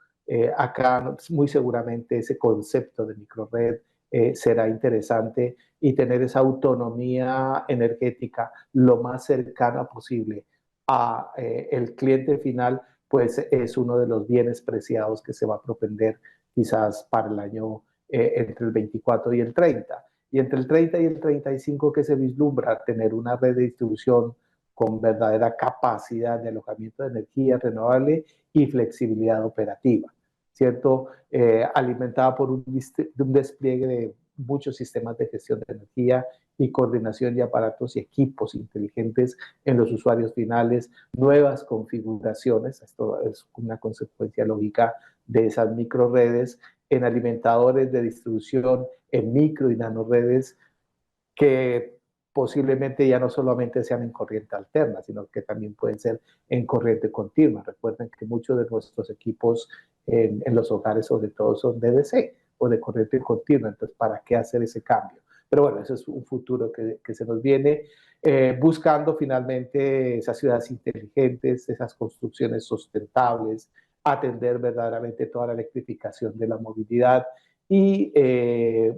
Acá muy seguramente ese concepto de microred será interesante, y tener esa autonomía energética lo más cercana posible a el cliente final, pues es uno de los bienes preciados que se va a propender quizás para el año entre el 24 y el 30. Y entre el 30 y el 35 que se vislumbra tener una red de distribución con verdadera capacidad de alojamiento de energía renovable y flexibilidad operativa, ¿cierto? Alimentada por un despliegue de muchos sistemas de gestión de energía y coordinación de aparatos y equipos inteligentes en los usuarios finales, nuevas configuraciones, esto es una consecuencia lógica de esas microredes, en alimentadores de distribución, en micro y nanoredes, que posiblemente ya no solamente sean en corriente alterna, sino que también pueden ser en corriente continua. Recuerden que muchos de nuestros equipos en los hogares, sobre todo, son de DC o de corriente continua. Entonces, ¿para qué hacer ese cambio? Pero bueno, ese es un futuro que se nos viene, buscando finalmente esas ciudades inteligentes, esas construcciones sustentables, atender verdaderamente toda la electrificación de la movilidad y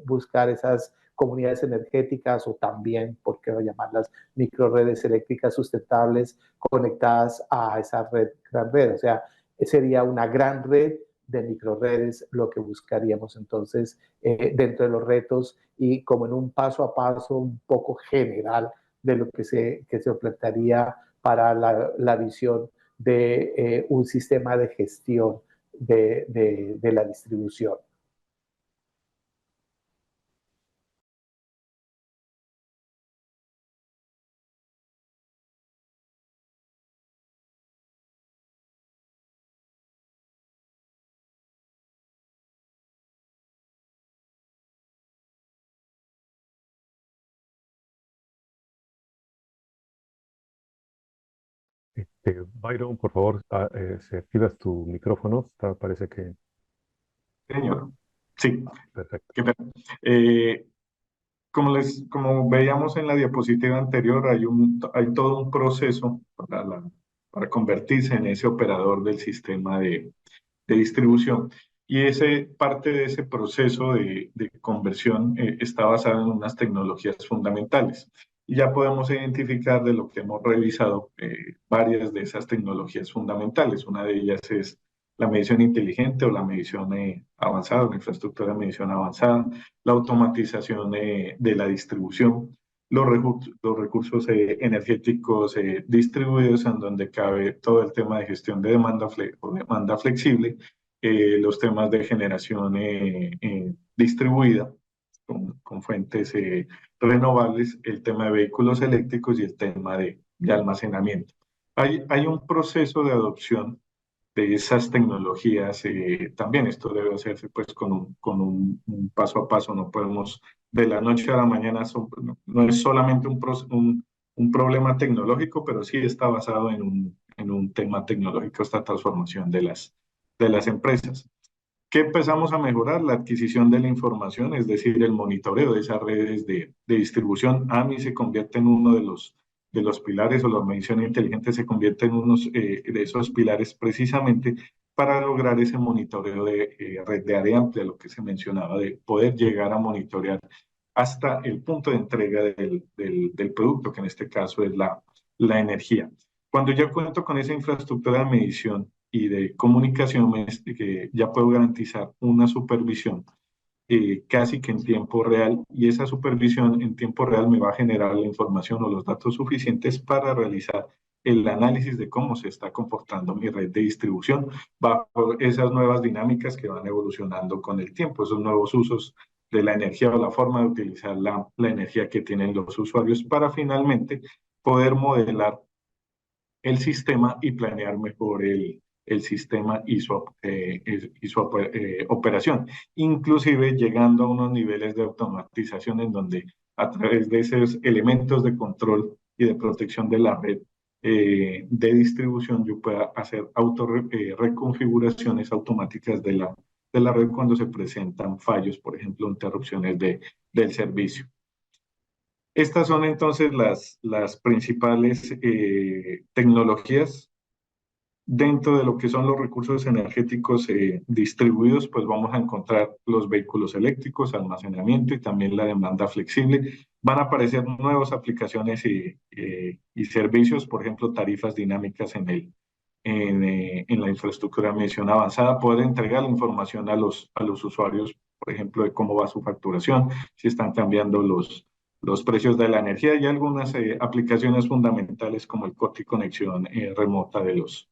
buscar esas comunidades energéticas, o también, por qué no llamarlas, microredes eléctricas sustentables conectadas a esa gran red. O sea, sería una gran red de microredes lo que buscaríamos entonces dentro de los retos, y como en un paso a paso un poco general de lo que se plantearía para la visión de un sistema de gestión de la distribución. Byron, por favor, si activas tu micrófono, parece que... Señor. Sí, Perfecto. qué pena. Como veíamos en la diapositiva anterior, hay todo un proceso para convertirse en ese operador del sistema de distribución. Y parte de ese proceso de conversión está basado en unas tecnologías fundamentales. Y ya podemos identificar, de lo que hemos revisado, varias de esas tecnologías fundamentales. Una de ellas es la medición inteligente o la medición avanzada, la infraestructura de medición avanzada, la automatización de la distribución, los recursos energéticos distribuidos, en donde cabe todo el tema de gestión de demanda flexible, los temas de generación distribuida con fuentes renovables, el tema de vehículos eléctricos y el tema de almacenamiento. Hay un proceso de adopción de esas tecnologías también. Esto debe hacerse pues con un paso a paso. No podemos de la noche a la mañana, no es solamente un problema tecnológico, pero sí está basado en un tema tecnológico, esta transformación de las empresas. ¿Qué empezamos a mejorar? La adquisición de la información, es decir, el monitoreo de esas redes de distribución. AMI se convierte en uno de los pilares, o la medición inteligente se convierte en uno de esos pilares precisamente para lograr ese monitoreo de red de área amplia, lo que se mencionaba, de poder llegar a monitorear hasta el punto de entrega del producto, que en este caso es la energía. Cuando ya cuento con esa infraestructura de medición y de comunicación, ya puedo garantizar una supervisión casi que en tiempo real, y esa supervisión en tiempo real me va a generar la información o los datos suficientes para realizar el análisis de cómo se está comportando mi red de distribución bajo esas nuevas dinámicas que van evolucionando con el tiempo, esos nuevos usos de la energía o la forma de utilizar la energía que tienen los usuarios para finalmente poder modelar el sistema y planear mejor el sistema y su operación, inclusive llegando a unos niveles de automatización en donde a través de esos elementos de control y de protección de la red de distribución yo pueda hacer reconfiguraciones automáticas de la red cuando se presentan fallos, por ejemplo, interrupciones del servicio. Estas son entonces las principales tecnologías. Dentro de lo que son los recursos energéticos distribuidos, pues vamos a encontrar los vehículos eléctricos, almacenamiento y también la demanda flexible. Van a aparecer nuevas aplicaciones y servicios, por ejemplo, tarifas dinámicas en la infraestructura de medición avanzada, poder entregar la información a los usuarios, por ejemplo, de cómo va su facturación, si están cambiando los precios de la energía y algunas aplicaciones fundamentales como el corte y conexión remota de los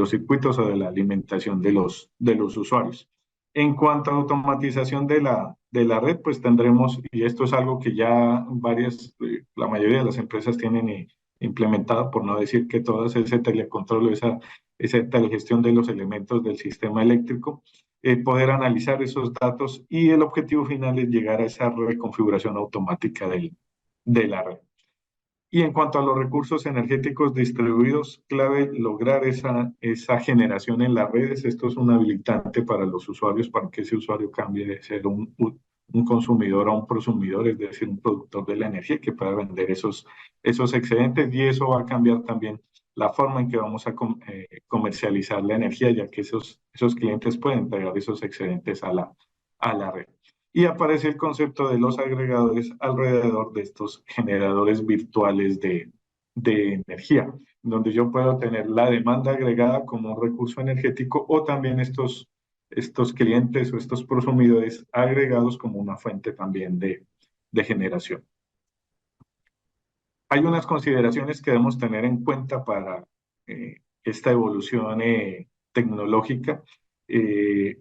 circuitos o de la alimentación de los usuarios. En cuanto a automatización de la red, pues tendremos, y esto es algo que ya la mayoría de las empresas tienen implementado, por no decir que todas, ese telecontrol, esa telegestión de los elementos del sistema eléctrico, poder analizar esos datos y el objetivo final es llegar a esa reconfiguración automática de la red. Y en cuanto a los recursos energéticos distribuidos, clave lograr esa generación en las redes. Esto es un habilitante para los usuarios, para que ese usuario cambie de ser un consumidor a un prosumidor, es decir, un productor de la energía que pueda vender esos excedentes, y eso va a cambiar también la forma en que vamos a comercializar la energía, ya que esos clientes pueden entregar esos excedentes a la red. Y aparece el concepto de los agregadores alrededor de estos generadores virtuales de energía, donde yo puedo tener la demanda agregada como un recurso energético o también estos clientes o estos prosumidores agregados como una fuente también de generación. Hay unas consideraciones que debemos tener en cuenta para esta evolución tecnológica.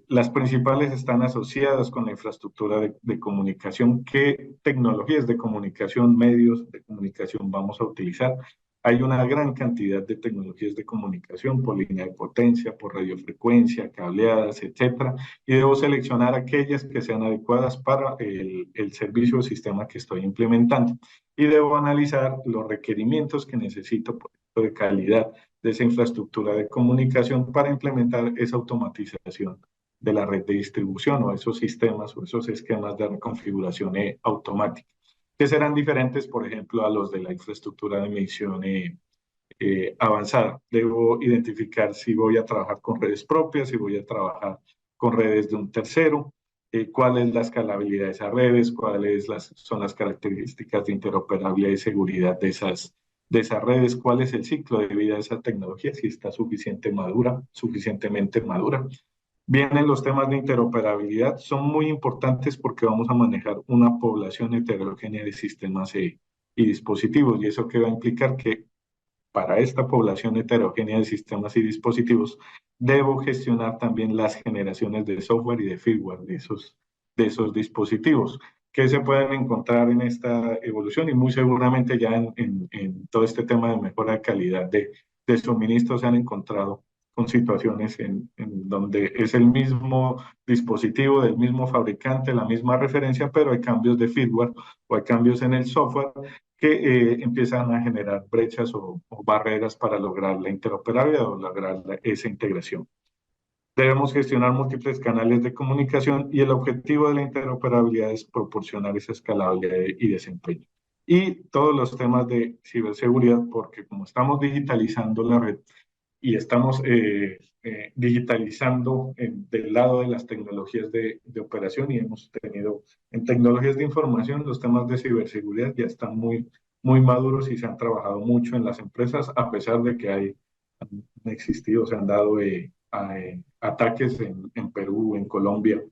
Las principales están asociadas con la infraestructura de comunicación. ¿Qué tecnologías de comunicación, medios de comunicación vamos a utilizar? Hay una gran cantidad de tecnologías de comunicación por línea de potencia, por radiofrecuencia, cableadas, etcétera, y debo seleccionar aquellas que sean adecuadas para el servicio o sistema que estoy implementando. Y debo analizar los requerimientos que necesito, por ejemplo, de calidad de esa infraestructura de comunicación para implementar esa automatización de la red de distribución o esos sistemas o esos esquemas de reconfiguración automática, que serán diferentes, por ejemplo, a los de la infraestructura de medición avanzada. Debo identificar si voy a trabajar con redes propias, si voy a trabajar con redes de un tercero, cuál es la escalabilidad de esas redes, cuáles son las características de interoperabilidad y seguridad de esas redes, cuál es el ciclo de vida de esa tecnología, si está suficientemente madura. Vienen los temas de interoperabilidad, son muy importantes porque vamos a manejar una población heterogénea de sistemas y dispositivos, y eso que va a implicar que para esta población heterogénea de sistemas y dispositivos debo gestionar también las generaciones de software y de firmware de esos dispositivos que se pueden encontrar en esta evolución, y muy seguramente ya en todo este tema de mejora de calidad de suministro se han encontrado con situaciones en donde es el mismo dispositivo del mismo fabricante, la misma referencia, pero hay cambios de firmware o hay cambios en el software que empiezan a generar brechas o barreras para lograr la interoperabilidad o lograr esa integración. Debemos gestionar múltiples canales de comunicación y el objetivo de la interoperabilidad es proporcionar esa escalabilidad y desempeño. y todos los temas de ciberseguridad, porque como estamos digitalizando la red y estamos digitalizando del lado de las tecnologías de operación y hemos tenido en tecnologías de información, los temas de ciberseguridad ya están muy maduros y se han trabajado mucho en las empresas, a pesar de que han existido, se han dado ataques en Perú, en Colombia,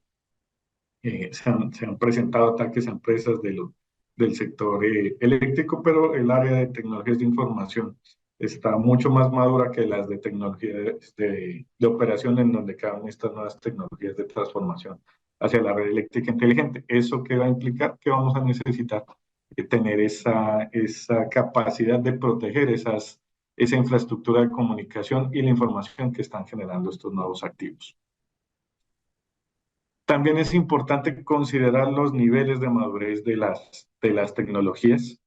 se han presentado ataques a empresas del sector eléctrico, pero el área de tecnologías de información está mucho más madura que las de tecnologías de operación, en donde caben estas nuevas tecnologías de transformación hacia la red eléctrica inteligente. ¿Eso qué va a implicar? Que vamos a necesitar tener esa capacidad de proteger esa infraestructura de comunicación y la información que están generando estos nuevos activos. También es importante considerar los niveles de madurez de las tecnologías.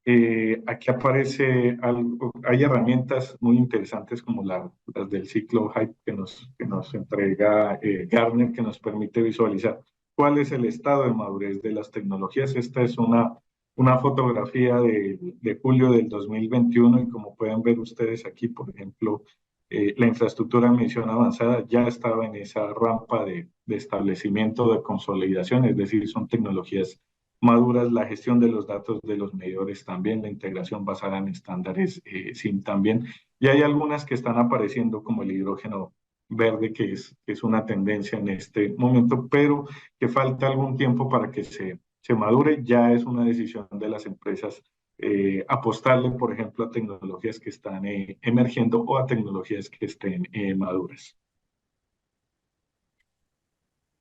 Aquí aparece algo, hay herramientas muy interesantes como las del ciclo Hype que nos entrega Gartner, que nos permite visualizar cuál es el estado de madurez de las tecnologías. Esta es una fotografía de julio del 2021 y como pueden ver ustedes aquí, por ejemplo, la infraestructura de medición avanzada ya estaba en esa rampa de establecimiento de consolidación, es decir, son tecnologías maduras, la gestión de los datos de los medidores también, la integración basada en estándares SIM también, y hay algunas que están apareciendo como el hidrógeno verde, que es una tendencia en este momento, pero que falta algún tiempo para que se madure. Ya es una decisión de las empresas apostarle, por ejemplo, a tecnologías que están emergiendo o a tecnologías que estén maduras.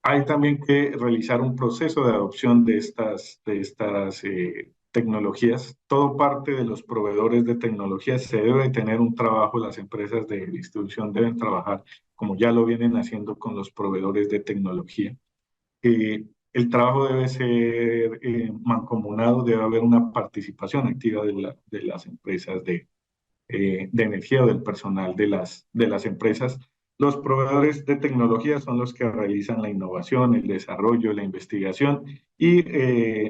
Hay también que realizar un proceso de adopción de estas tecnologías. Todo parte de los proveedores de tecnologías. Se debe tener un trabajo, las empresas de distribución deben trabajar, como ya lo vienen haciendo con los proveedores de tecnología. El trabajo debe ser mancomunado, debe haber una participación activa de las empresas de energía o del personal de las empresas. Los proveedores de tecnología son los que realizan la innovación, el desarrollo, la investigación y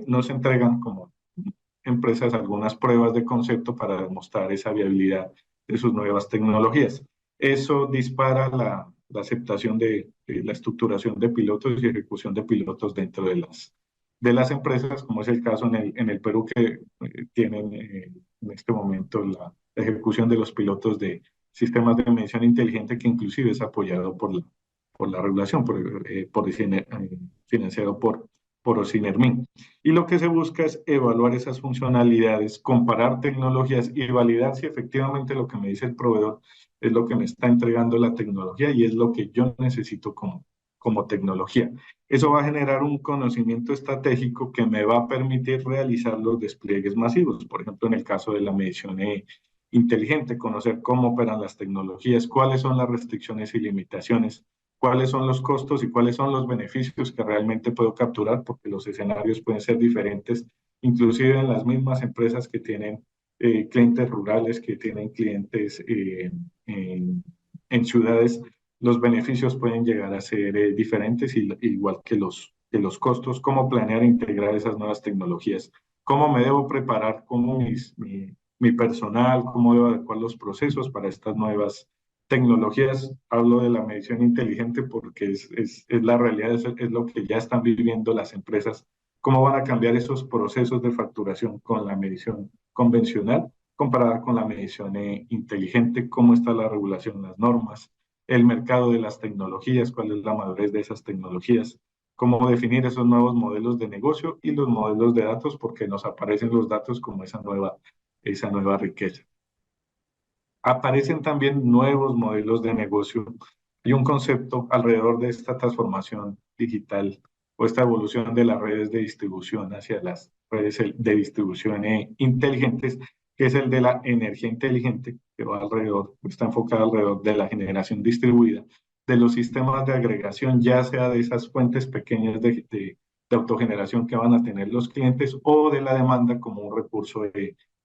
nos entregan como empresas algunas pruebas de concepto para demostrar esa viabilidad de sus nuevas tecnologías. Eso dispara la aceptación de la estructuración de pilotos y ejecución de pilotos dentro de las empresas, como es el caso en el Perú, que tienen en este momento la ejecución de los pilotos de sistemas de medición inteligente, que inclusive es apoyado por la regulación, financiado por OCINERMIN. Y lo que se busca es evaluar esas funcionalidades, comparar tecnologías y validar si efectivamente lo que me dice el proveedor es lo que me está entregando la tecnología y es lo que yo necesito como tecnología. Eso va a generar un conocimiento estratégico que me va a permitir realizar los despliegues masivos. Por ejemplo, en el caso de la medición inteligente, conocer cómo operan las tecnologías, cuáles son las restricciones y limitaciones, cuáles son los costos y cuáles son los beneficios que realmente puedo capturar, porque los escenarios pueden ser diferentes, inclusive en las mismas empresas que tienen clientes rurales, que tienen clientes en ciudades, los beneficios pueden llegar a ser diferentes, igual que los costos. Cómo planear e integrar esas nuevas tecnologías, cómo me debo preparar, cómo mi personal, cómo debo adecuar los procesos para estas nuevas tecnologías. Hablo de la medición inteligente porque es la realidad, es lo que ya están viviendo las empresas. ¿Cómo van a cambiar esos procesos de facturación con la medición convencional comparada con la medición inteligente? ¿Cómo está la regulación, las normas, el mercado de las tecnologías, cuál es la madurez de esas tecnologías? ¿Cómo definir esos nuevos modelos de negocio y los modelos de datos? Porque nos aparecen los datos como esa nueva riqueza. Aparecen también nuevos modelos de negocio. Hay un concepto alrededor de esta transformación digital o esta evolución de las redes de distribución hacia las redes de distribución inteligentes, que es el de la energía inteligente, que va está enfocado alrededor de la generación distribuida, de los sistemas de agregación, ya sea de esas fuentes pequeñas de autogeneración que van a tener los clientes o de la demanda como un recurso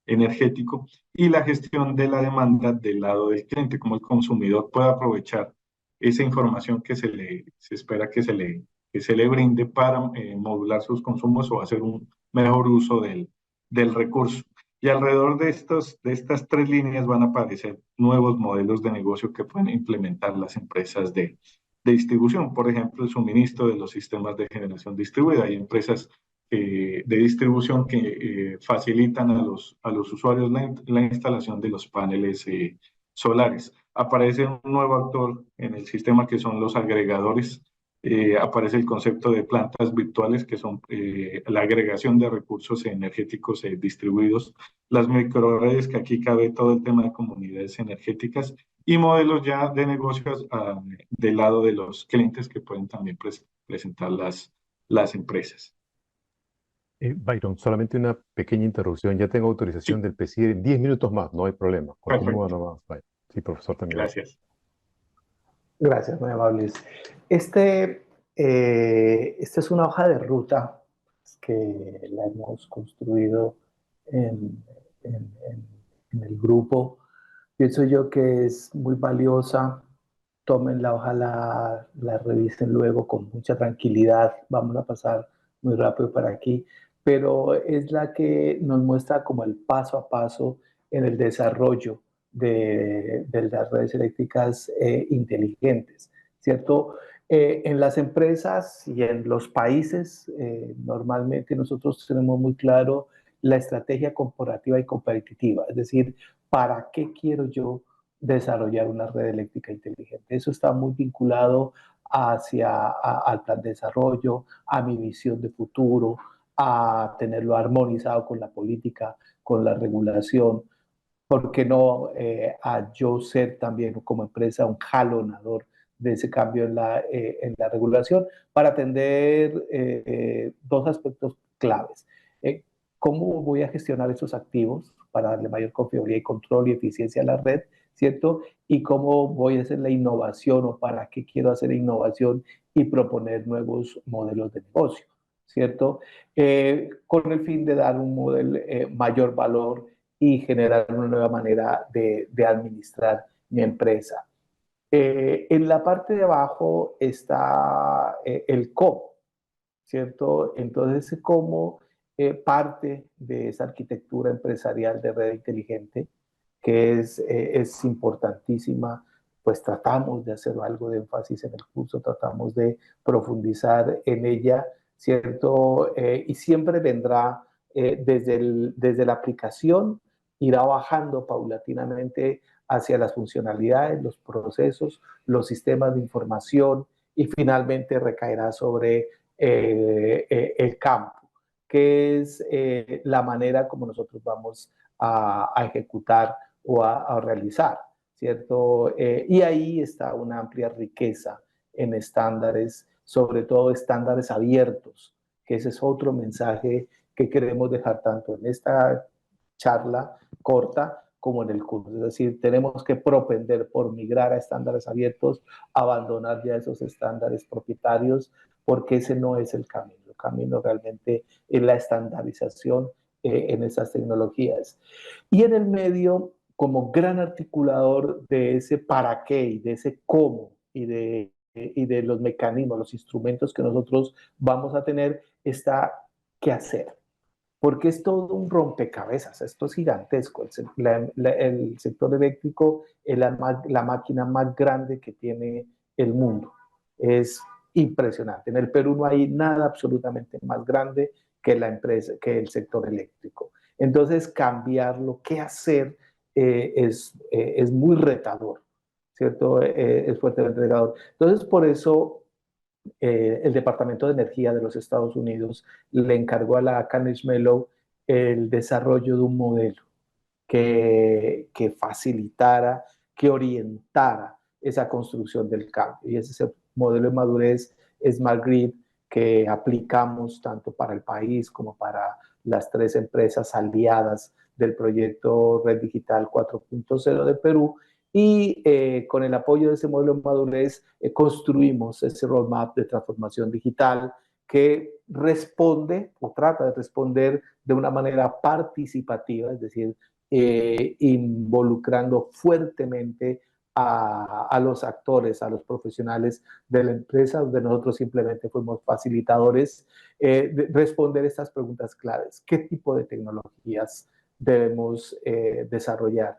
energético, y la gestión de la demanda del lado del cliente, como el consumidor puede aprovechar esa información que se espera que se le brinde para modular sus consumos o hacer un mejor uso del recurso. Y alrededor de estas tres líneas van a aparecer nuevos modelos de negocio que pueden implementar las empresas de distribución. Por ejemplo, el suministro de los sistemas de generación distribuida. Hay empresas de distribución que facilitan a los usuarios la instalación de los paneles solares. Aparece un nuevo actor en el sistema que son los agregadores. Aparece el concepto de plantas virtuales, que son la agregación de recursos energéticos distribuidos, las microredes, que aquí cabe todo el tema de comunidades energéticas, y modelos ya de negocios del lado de los clientes que pueden también presentar las empresas. Byron, solamente una pequeña interrupción. Ya tengo autorización Sí, del PSIR en 10 minutos más, no hay problema. Continúa perfecto. nomás, Byron. Sí, profesor, también. Gracias. Gracias, muy amables. Esta es una hoja de ruta que la hemos construido en, en el grupo. Pienso yo que es muy valiosa. Tómenla, ojalá la revisen luego con mucha tranquilidad. Vamos a pasar muy rápido para aquí, pero es la que nos muestra como el paso a paso en el desarrollo de las redes eléctricas inteligentes, ¿cierto? En las empresas y en los países, normalmente nosotros tenemos muy claro la estrategia corporativa y competitiva, es decir, ¿para qué quiero yo desarrollar una red eléctrica inteligente? Eso está muy vinculado al plan de desarrollo, a mi visión de futuro, a tenerlo armonizado con la política, con la regulación. ¿Por qué no a yo ser también como empresa un jalonador de ese cambio en la regulación para atender dos aspectos claves? ¿Cómo voy a gestionar esos activos para darle mayor confiabilidad y control y eficiencia a la red? ¿Cierto? Y cómo voy a hacer la innovación o para qué quiero hacer innovación y proponer nuevos modelos de negocio, ¿cierto? Con el fin de dar un modelo mayor valor y generar una nueva manera de administrar mi empresa. En la parte de abajo está el cómo, ¿cierto? Entonces, cómo parte de esa arquitectura empresarial de red inteligente, que es importantísima, pues tratamos de hacer algo de énfasis en el curso, tratamos de profundizar en ella, ¿cierto? Y siempre vendrá desde la aplicación, irá bajando paulatinamente hacia las funcionalidades, los procesos, los sistemas de información y finalmente recaerá sobre el campo, que es la manera como nosotros vamos a ejecutar o a realizar, ¿cierto? Y ahí está una amplia riqueza en estándares, sobre todo estándares abiertos, que ese es otro mensaje que queremos dejar tanto en esta charla corta como en el curso. Es decir, tenemos que propender por migrar a estándares abiertos, abandonar ya esos estándares propietarios, porque ese no es el camino. El camino realmente es la estandarización en esas tecnologías. Y en el medio, como gran articulador de ese para qué y de ese cómo y de los mecanismos, los instrumentos que nosotros vamos a tener, está qué hacer. Porque es todo un rompecabezas, esto es gigantesco. El sector eléctrico es la máquina más grande que tiene el mundo. Es impresionante. En el Perú no hay nada absolutamente más grande que la empresa, que el sector eléctrico. Entonces, cambiarlo, qué hacer, es muy retador, ¿cierto? Es fuertemente retador. Entonces, por eso el Departamento de Energía de los Estados Unidos le encargó a la Carnegie Mellon el desarrollo de un modelo que facilitara, que orientara esa construcción del cambio. Y ese modelo de madurez Smart Grid que aplicamos tanto para el país como para las tres empresas aliadas del proyecto Red Digital 4.0 de Perú. Y con el apoyo de ese modelo de madurez construimos ese roadmap de transformación digital que responde o trata de responder de una manera participativa, es decir, involucrando fuertemente a los actores, a los profesionales de la empresa, donde nosotros simplemente fuimos facilitadores, de responder estas preguntas claves. ¿Qué tipo de tecnologías debemos desarrollar.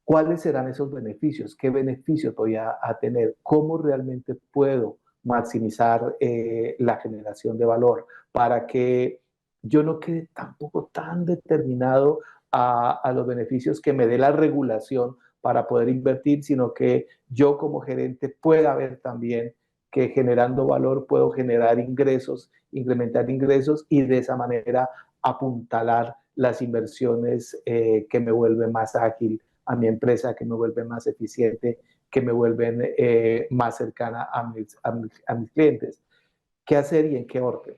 ¿Cuáles serán esos beneficios? ¿Qué beneficios voy a tener? ¿Cómo realmente puedo maximizar la generación de valor para que yo no quede tampoco tan determinado a los beneficios que me dé la regulación para poder invertir, sino que yo como gerente pueda ver también que generando valor puedo generar ingresos, incrementar ingresos y de esa manera apuntalar las inversiones que me vuelven más ágil a mi empresa, que me vuelven más eficiente, que me vuelven más cercana a mis clientes. ¿Qué hacer y en qué orden?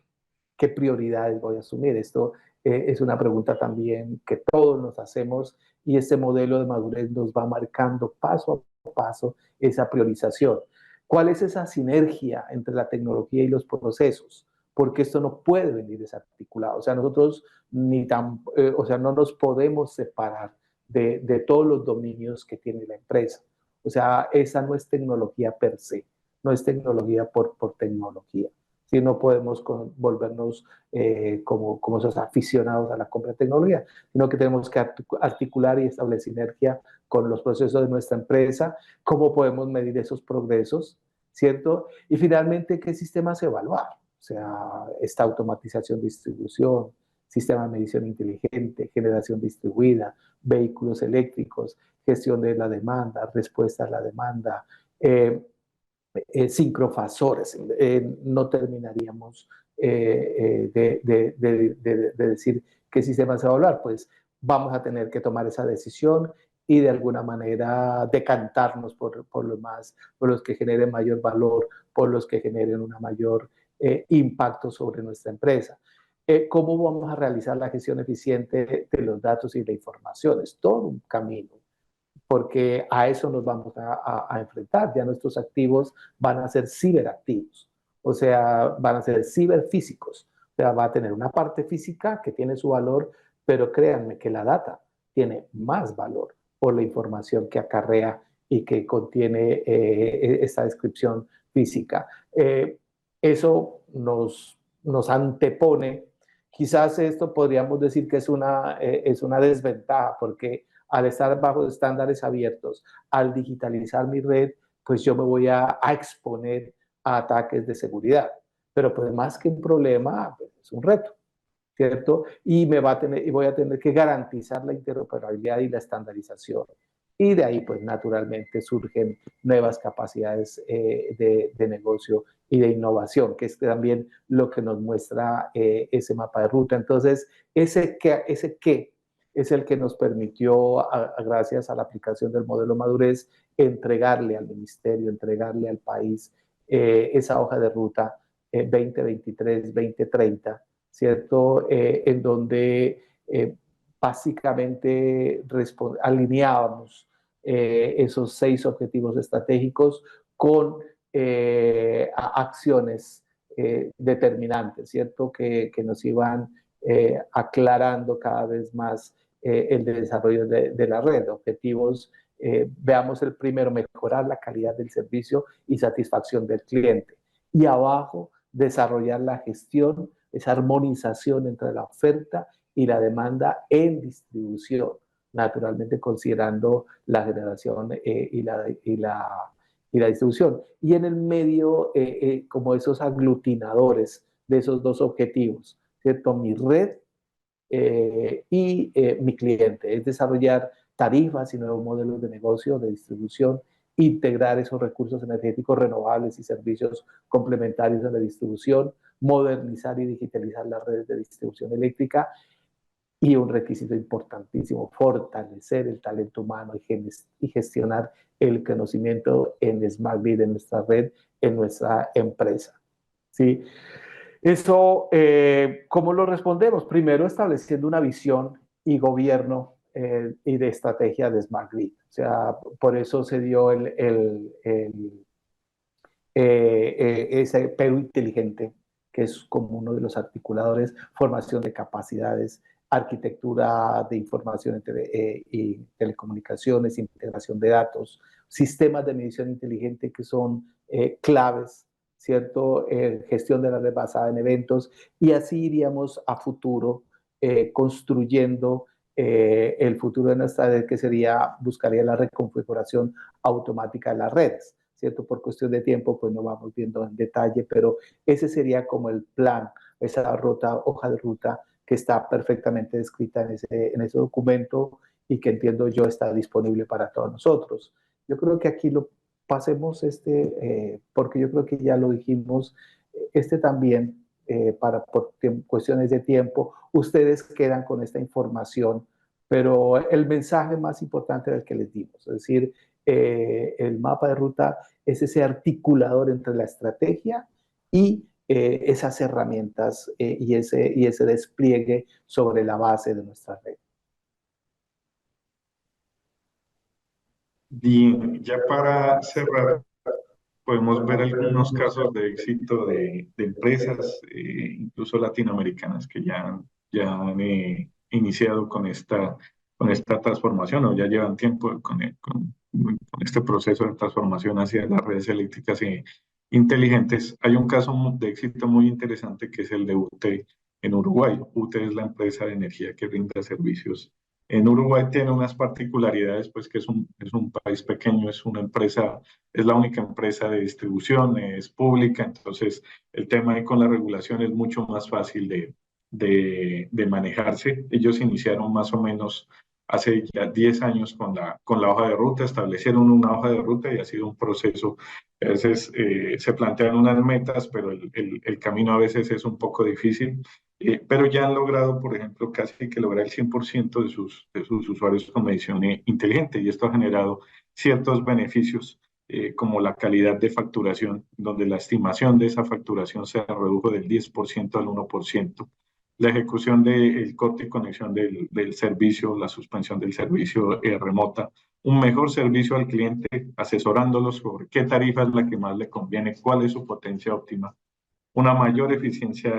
¿Qué prioridades voy a asumir? Esto es una pregunta también que todos nos hacemos y este modelo de madurez nos va marcando paso a paso esa priorización. ¿Cuál es esa sinergia entre la tecnología y los procesos? Porque esto no puede venir desarticulado. O sea, nosotros no nos podemos separar de todos los dominios que tiene la empresa. O sea, esa no es tecnología per se, no es tecnología por tecnología. Si no podemos volvernos como esos aficionados a la compra de tecnología, sino que tenemos que articular y establecer sinergia con los procesos de nuestra empresa, cómo podemos medir esos progresos, ¿cierto? Y finalmente, ¿qué sistemas evaluar? O sea, esta automatización de distribución, sistema de medición inteligente, generación distribuida, vehículos eléctricos, gestión de la demanda, respuesta a la demanda, sincrofasores. No terminaríamos de decir qué sistema se va a hablar, pues vamos a tener que tomar esa decisión y de alguna manera decantarnos por los que generen mayor valor, por los que generen un mayor impacto sobre nuestra empresa. ¿Cómo vamos a realizar la gestión eficiente de los datos y la información? Es todo un camino, porque a eso nos vamos a enfrentar. Ya nuestros activos van a ser ciberactivos, o sea, van a ser ciberfísicos. O sea, va a tener una parte física que tiene su valor, pero créanme que la data tiene más valor por la información que acarrea y que contiene esta descripción física. Eso nos antepone. Quizás esto podríamos decir que es una desventaja, porque al estar bajo estándares abiertos, al digitalizar mi red, pues yo me voy a exponer a ataques de seguridad. Pero pues más que un problema, pues es un reto, ¿cierto? Y voy a tener que garantizar la interoperabilidad y la estandarización. Y de ahí, pues naturalmente surgen nuevas capacidades de negocio y de innovación, que es también lo que nos muestra ese mapa de ruta. Entonces, ese qué es el que nos permitió, gracias a la aplicación del modelo Madurez, entregarle al ministerio, entregarle al país esa hoja de ruta 2023-2030, ¿cierto? En donde básicamente alineábamos esos 6 objetivos estratégicos con acciones determinantes, ¿cierto? Que nos iban aclarando cada vez más el desarrollo de la red. Objetivos, veamos el primero, mejorar la calidad del servicio y satisfacción del cliente. Y abajo, desarrollar la gestión, esa armonización entre la oferta y la demanda en distribución, naturalmente considerando la generación y la distribución. Y en el medio, como esos aglutinadores de esos 2 objetivos, ¿cierto? Mi red y mi cliente, es desarrollar tarifas y nuevos modelos de negocio, de distribución, integrar esos recursos energéticos renovables y servicios complementarios en la distribución, modernizar y digitalizar las redes de distribución eléctrica y un requisito importantísimo, fortalecer el talento humano y gestionar el conocimiento en Smart Grid, en nuestra red, en nuestra empresa. ¿Sí? Eso, ¿cómo lo respondemos? Primero, estableciendo una visión y gobierno y de estrategia de Smart Grid. O sea, por eso se dio ese Perú Inteligente, que es como uno de los articuladores, formación de capacidades, arquitectura de información y telecomunicaciones, integración de datos, sistemas de medición inteligente que son claves, ¿cierto? Gestión de la red basada en eventos, y así iríamos a futuro construyendo el futuro de nuestra red, que buscaría la reconfiguración automática de las redes, ¿cierto? Por cuestión de tiempo, pues no vamos viendo en detalle, pero ese sería como el plan, esa hoja de ruta que está perfectamente descrita en ese documento y que entiendo yo está disponible para todos nosotros. Yo creo que aquí lo pasemos porque yo creo que ya lo dijimos, también, por cuestiones de tiempo, ustedes quedan con esta información, pero el mensaje más importante era el que les dimos, es decir, el mapa de ruta es ese articulador entre la estrategia y esas herramientas y ese despliegue sobre la base de nuestra red. Bien, ya para cerrar, podemos ver algunos casos de éxito de empresas, incluso latinoamericanas, que ya han iniciado con esta transformación o ya llevan tiempo con este proceso de transformación hacia las redes eléctricas inteligentes. Hay un caso de éxito muy interesante que es el de UTE en Uruguay. UTE es la empresa de energía que brinda servicios. En Uruguay tiene unas particularidades, pues que es un país pequeño, es una empresa, es la única empresa de distribución, es pública, entonces el tema ahí con la regulación es mucho más fácil de manejarse. Ellos iniciaron más o menos hace ya 10 años con la hoja de ruta, establecieron una hoja de ruta y ha sido un proceso. A veces se plantean unas metas, pero el camino a veces es un poco difícil. Pero ya han logrado, por ejemplo, casi que lograr el 100% de sus usuarios con medición inteligente, y esto ha generado ciertos beneficios, como la calidad de facturación, donde la estimación de esa facturación se redujo del 10% al 1%. La ejecución del corte y conexión del servicio, la suspensión del servicio remota, un mejor servicio al cliente, asesorándolos sobre qué tarifa es la que más le conviene, cuál es su potencia óptima, una mayor eficiencia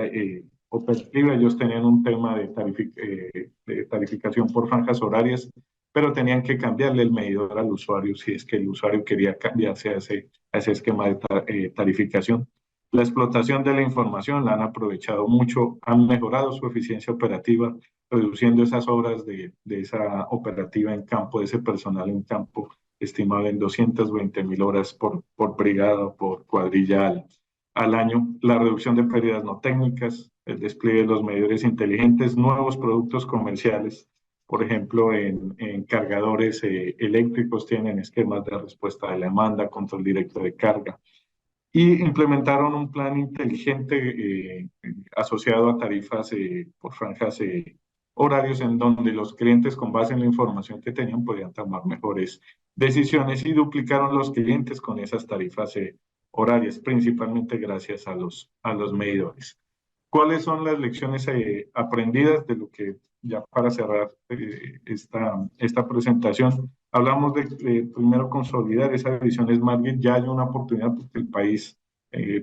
operativa. Ellos tenían un tema de tarificación por franjas horarias, pero tenían que cambiarle el medidor al usuario si es que el usuario quería cambiarse a ese esquema de tarificación. La explotación de la información la han aprovechado mucho, han mejorado su eficiencia operativa, reduciendo esas horas de esa operativa en campo, de ese personal en campo, estimado en 220.000 horas por brigada o por cuadrilla al año. La reducción de pérdidas no técnicas, el despliegue de los medidores inteligentes, nuevos productos comerciales, por ejemplo, en cargadores eléctricos tienen esquemas de respuesta de la demanda, control directo de carga, y implementaron un plan inteligente asociado a tarifas por franjas horarios, en donde los clientes, con base en la información que tenían, podían tomar mejores decisiones, y duplicaron los clientes con esas tarifas horarias, principalmente gracias a los medidores. ¿Cuáles son las lecciones aprendidas de lo que, ya para cerrar esta presentación? Hablamos de primero consolidar esa visión Smart Grid. Ya hay una oportunidad porque el país,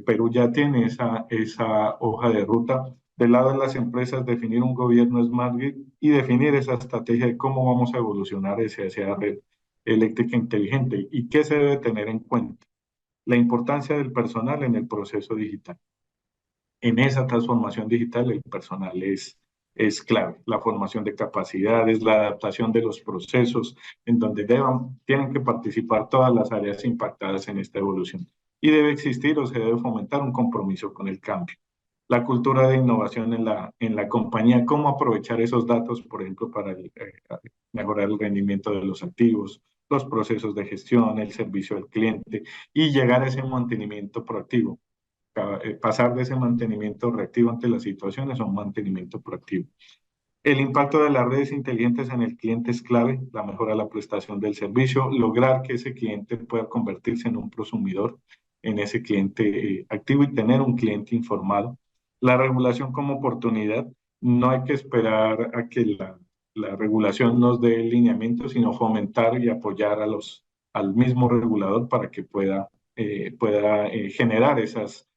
Perú, ya tiene esa hoja de ruta. Del lado de las empresas, definir un gobierno Smart Grid y definir esa estrategia de cómo vamos a evolucionar hacia esa red eléctrica inteligente y qué se debe tener en cuenta. La importancia del personal en el proceso digital. En esa transformación digital el personal es clave. La formación de capacidades, la adaptación de los procesos, en donde tienen que participar todas las áreas impactadas en esta evolución. Y debe existir o se debe fomentar un compromiso con el cambio. La cultura de innovación en la compañía, cómo aprovechar esos datos, por ejemplo, para mejorar el rendimiento de los activos, los procesos de gestión, el servicio al cliente, y llegar a ese mantenimiento proactivo. Pasar de ese mantenimiento reactivo ante las situaciones a un mantenimiento proactivo. El impacto de las redes inteligentes en el cliente es clave, la mejora de la prestación del servicio, lograr que ese cliente pueda convertirse en un prosumidor, en ese cliente activo, y tener un cliente informado. La regulación como oportunidad, no hay que esperar a que la regulación nos dé lineamientos, sino fomentar y apoyar al mismo regulador para que pueda generar esas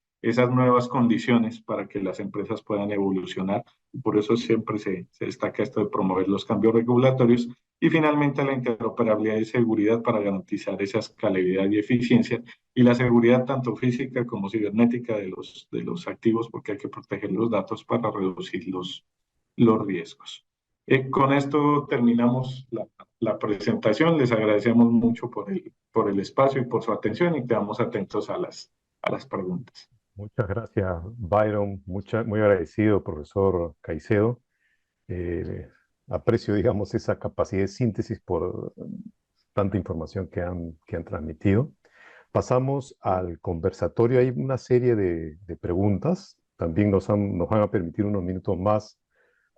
nuevas condiciones para que las empresas puedan evolucionar. Y por eso siempre se destaca esto de promover los cambios regulatorios. Y finalmente, la interoperabilidad y seguridad para garantizar esa escalabilidad y eficiencia, y la seguridad tanto física como cibernética de los activos, porque hay que proteger los datos para reducir los riesgos. Con esto terminamos la presentación. Les agradecemos mucho por el espacio y por su atención y quedamos atentos a las preguntas. Muchas gracias, Byron. Muy agradecido, profesor Caicedo. Aprecio, digamos, esa capacidad de síntesis por tanta información que han transmitido. Pasamos al conversatorio. Hay una serie de preguntas. También nos van a permitir unos minutos más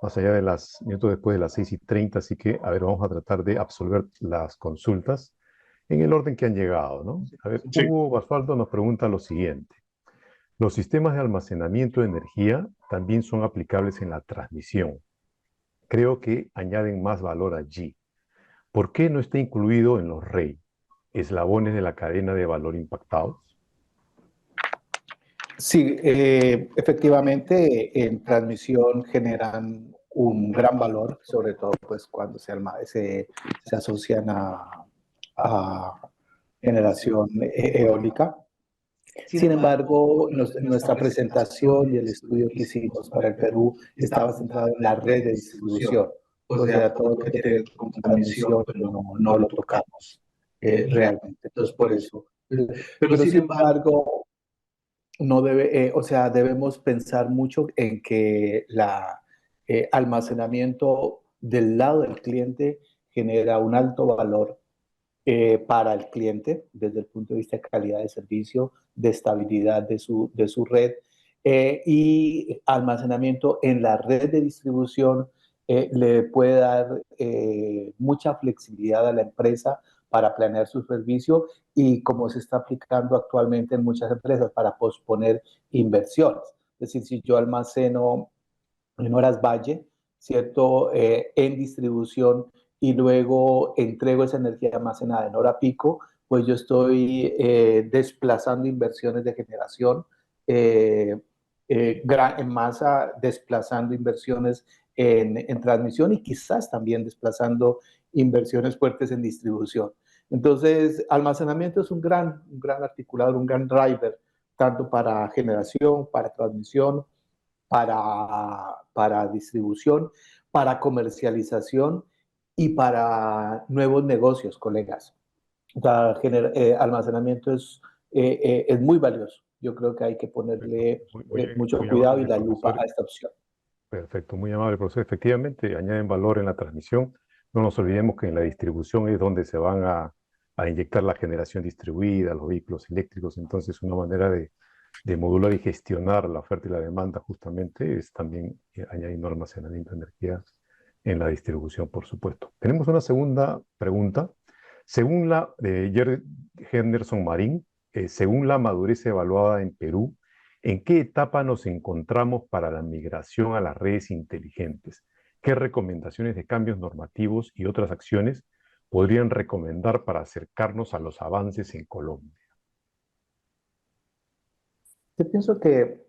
allá de minutos después de las 6:30. Así que, a ver, vamos a tratar de absolver las consultas en el orden que han llegado, ¿no? A ver, Sí. Hugo Basualdo nos pregunta lo siguiente. Los sistemas de almacenamiento de energía también son aplicables en la transmisión. Creo que añaden más valor allí. ¿Por qué no está incluido en los REI, eslabones de la cadena de valor impactados? Sí, efectivamente, en transmisión generan un gran valor, sobre todo pues cuando se asocian a generación eólica. Sin embargo, nuestra presentación y el estudio que hicimos para el Perú estaba centrado en la red de distribución. O sea, todo lo que tiene que ver con transmisión no lo tocamos realmente. Entonces, por eso. Pero sin embargo, no debe, o sea, debemos pensar mucho en que la almacenamiento del lado del cliente genera un alto valor para el cliente desde el punto de vista de calidad de servicio, de estabilidad de su red y almacenamiento en la red de distribución le puede dar mucha flexibilidad a la empresa para planear su servicio y como se está aplicando actualmente en muchas empresas para posponer inversiones. Es decir, si yo almaceno en horas valle, ¿cierto? En distribución y luego entrego esa energía almacenada en hora pico, pues yo estoy desplazando inversiones de generación en masa, desplazando inversiones en transmisión y quizás también desplazando inversiones fuertes en distribución. Entonces, almacenamiento es un gran articulador, un gran driver, tanto para generación, para transmisión, para distribución, para comercialización y para nuevos negocios, colegas. O sea, almacenamiento es muy valioso. Yo creo que hay que ponerle mucho cuidado y la lupa a esta opción. Perfecto, muy amable, profesor. Efectivamente, añaden valor en la transmisión. No nos olvidemos que en la distribución es donde se van a inyectar la generación distribuida, los vehículos eléctricos. Entonces, una manera de modular y gestionar la oferta y la demanda justamente es también añadiendo almacenamiento de energía en la distribución, por supuesto. Tenemos una segunda pregunta. Según la de Henderson Marín, según la madurez evaluada en Perú, ¿en qué etapa nos encontramos para la migración a las redes inteligentes? ¿Qué recomendaciones de cambios normativos y otras acciones podrían recomendar para acercarnos a los avances en Colombia? Yo pienso que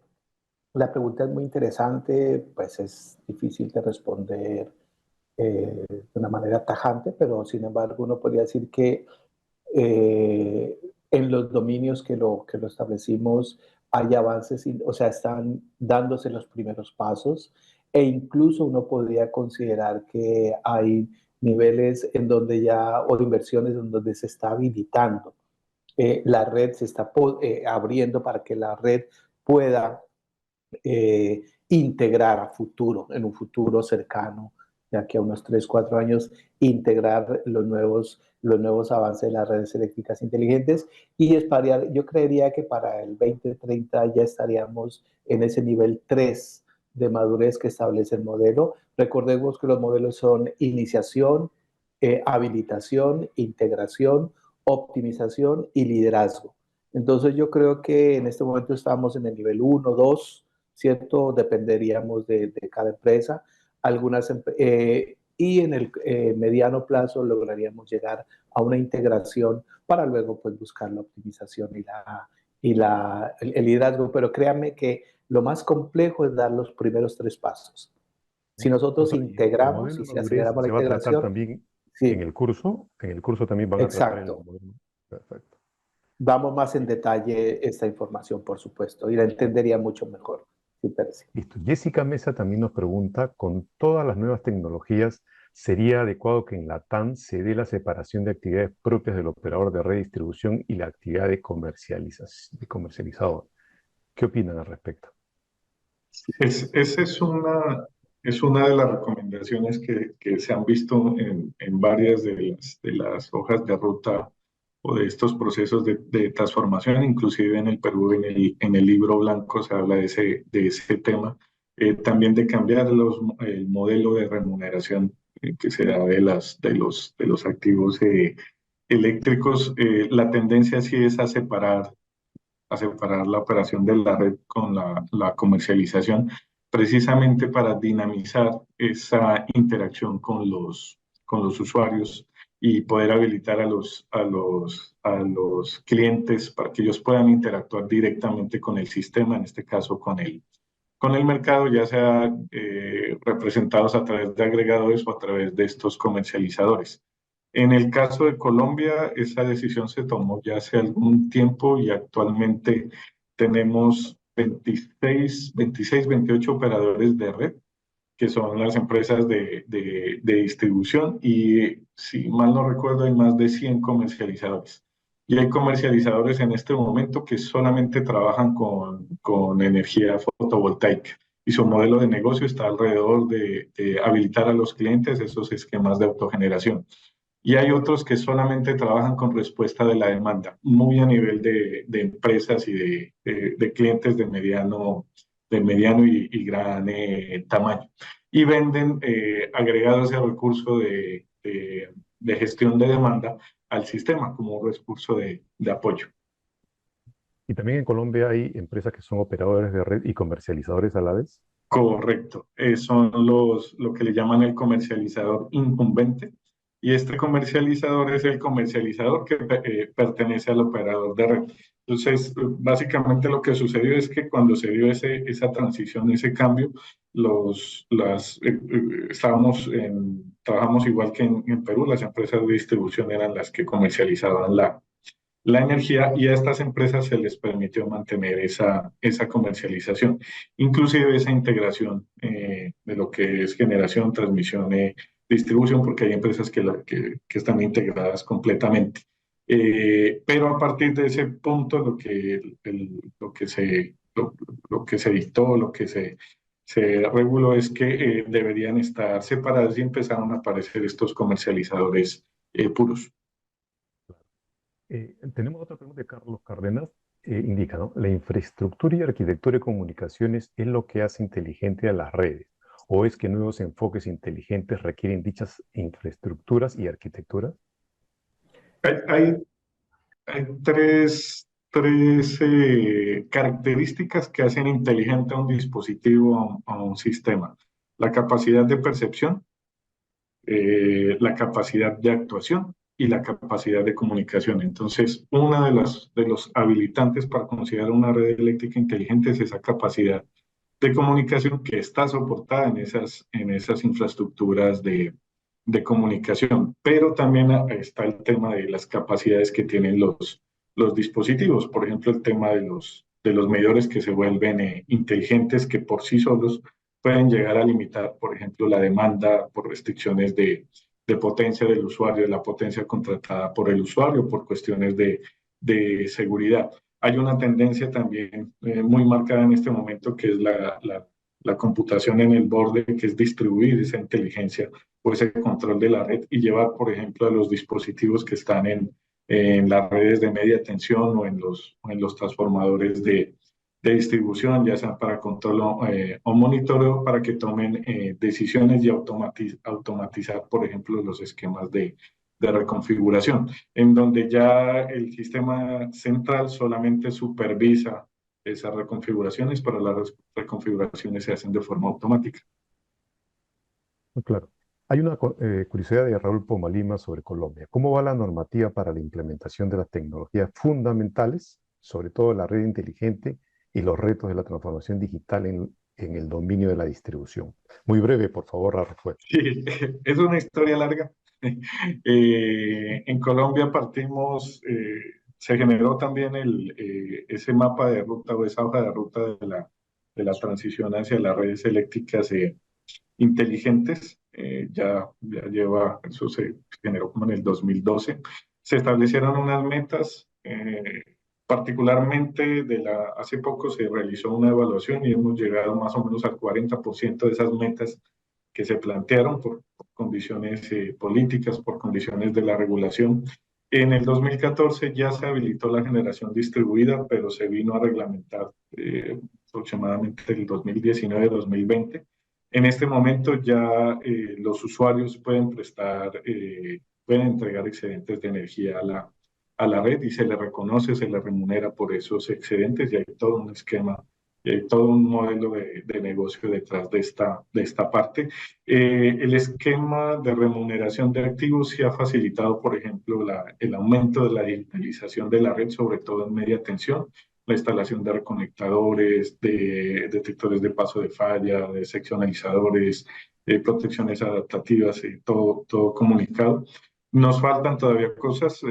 la pregunta es muy interesante, pues es difícil de responder de una manera tajante, pero sin embargo uno podría decir que en los dominios que lo establecimos hay avances, o sea, están dándose los primeros pasos e incluso uno podría considerar que hay niveles en donde ya, o inversiones en donde se está habilitando. La red se está abriendo para que la red pueda integrar a futuro, en un futuro cercano, de aquí a unos 3, 4 años, integrar los nuevos avances de las redes eléctricas inteligentes y yo creería que para el 2030 ya estaríamos en ese nivel 3 de madurez que establece el modelo. Recordemos que los modelos son iniciación, habilitación, integración, optimización y liderazgo. Entonces yo creo que en este momento estamos en el nivel 1, 2, ¿cierto? Dependeríamos de cada empresa. Y en el mediano plazo lograríamos llegar a una integración para luego pues, buscar la optimización y el liderazgo. Pero créanme que lo más complejo es dar los primeros 3 pasos. Si nosotros integramos y si aceleramos la integración, ¿se va a tratar también sí, en el curso? En el curso también van a tratar el exacto. modelo. Perfecto. Damos más en detalle esta información, por supuesto, y la entendería mucho mejor. Sí, parece. Listo. Jessica Mesa también nos pregunta, con todas las nuevas tecnologías, ¿sería adecuado que en la TAM se dé la separación de actividades propias del operador de red de distribución y la actividad de comercializador? ¿Qué opinan al respecto? Esa es una de las recomendaciones que se han visto en varias de las hojas de ruta o de estos procesos de transformación, inclusive en el Perú, en el libro blanco se habla de ese tema, también de cambiar el modelo de remuneración que se da de los activos eléctricos. La tendencia sí es a separar la operación de la red con la comercialización, precisamente para dinamizar esa interacción con los usuarios y poder habilitar a los clientes para que ellos puedan interactuar directamente con el sistema, en este caso con el mercado, ya sea representados a través de agregadores o a través de estos comercializadores. En el caso de Colombia, esa decisión se tomó ya hace algún tiempo y actualmente tenemos 28 operadores de red, que son las empresas de distribución, y si mal no recuerdo, hay más de 100 comercializadores. Y hay comercializadores en este momento que solamente trabajan con energía fotovoltaica. Y su modelo de negocio está alrededor de habilitar a los clientes esos esquemas de autogeneración. Y hay otros que solamente trabajan con respuesta de la demanda, muy a nivel de empresas y de clientes de mediano y gran tamaño. Y venden agregado ese recurso de gestión de demanda al sistema como un recurso de apoyo. Y también en Colombia hay empresas que son operadores de red y comercializadores a la vez. Correcto, son lo que le llaman el comercializador incumbente, y este comercializador es el comercializador que pertenece al operador de red. Entonces, básicamente lo que sucedió es que cuando se dio esa transición, ese cambio, trabajamos igual que en Perú, las empresas de distribución eran las que comercializaban la energía, y a estas empresas se les permitió mantener esa comercialización, inclusive esa integración de lo que es generación, transmisión, distribución, porque hay empresas que están integradas completamente. Pero a partir de ese punto, lo que se dictó, se reguló es que deberían estar separadas, y empezaron a aparecer estos comercializadores puros. Tenemos otra pregunta de Carlos Cárdenas. Indica, ¿no? La infraestructura y arquitectura de comunicaciones es lo que hace inteligente a las redes. ¿O es que nuevos enfoques inteligentes requieren dichas infraestructuras y arquitecturas? Hay tres características que hacen inteligente a un dispositivo, a un sistema: la capacidad de percepción, la capacidad de actuación y la capacidad de comunicación. Entonces, una de los habilitantes para considerar una red eléctrica inteligente es esa capacidad de comunicación que está soportada en esas infraestructuras de comunicación. Pero también está el tema de las capacidades que tienen los dispositivos. Por ejemplo, el tema de los medidores que se vuelven inteligentes, que por sí solos pueden llegar a limitar, por ejemplo, la demanda por restricciones de potencia del usuario, de la potencia contratada por el usuario, por cuestiones de seguridad. Hay una tendencia también muy marcada en este momento, que es la computación en el borde, que es distribuir esa inteligencia o ese control de la red y llevar, por ejemplo, a los dispositivos que están en las redes de media tensión o en los transformadores de distribución, ya sea para control o monitoreo, para que tomen decisiones y automatizar, por ejemplo, los esquemas de reconfiguración, en donde ya el sistema central solamente supervisa esas reconfiguraciones, pero las reconfiguraciones se hacen de forma automática. Muy claro. Hay una curiosidad de Raúl Pomalima sobre Colombia. ¿Cómo va la normativa para la implementación de las tecnologías fundamentales, sobre todo la red inteligente y los retos de la transformación digital en el dominio de la distribución? Muy breve, por favor, la respuesta. Sí, es una historia larga. En Colombia se generó también ese mapa de ruta o esa hoja de ruta de la transición hacia las redes eléctricas inteligentes. Ya lleva, eso se generó como en el 2012. Se establecieron unas metas, particularmente hace poco se realizó una evaluación y hemos llegado más o menos al 40% de esas metas que se plantearon por condiciones políticas, por condiciones de la regulación. En el 2014 ya se habilitó la generación distribuida, pero se vino a reglamentar aproximadamente el 2019-2020. En este momento ya los usuarios pueden pueden entregar excedentes de energía a la red y se les reconoce, se les remunera por esos excedentes y hay todo un esquema, y hay todo un modelo de negocio detrás de esta parte. El esquema de remuneración de activos sí ha facilitado, por ejemplo, el aumento de la digitalización de la red, sobre todo en media tensión, la instalación de reconectadores, de detectores de paso de falla, de seccionalizadores, protecciones adaptativas, todo comunicado. Nos faltan todavía cosas,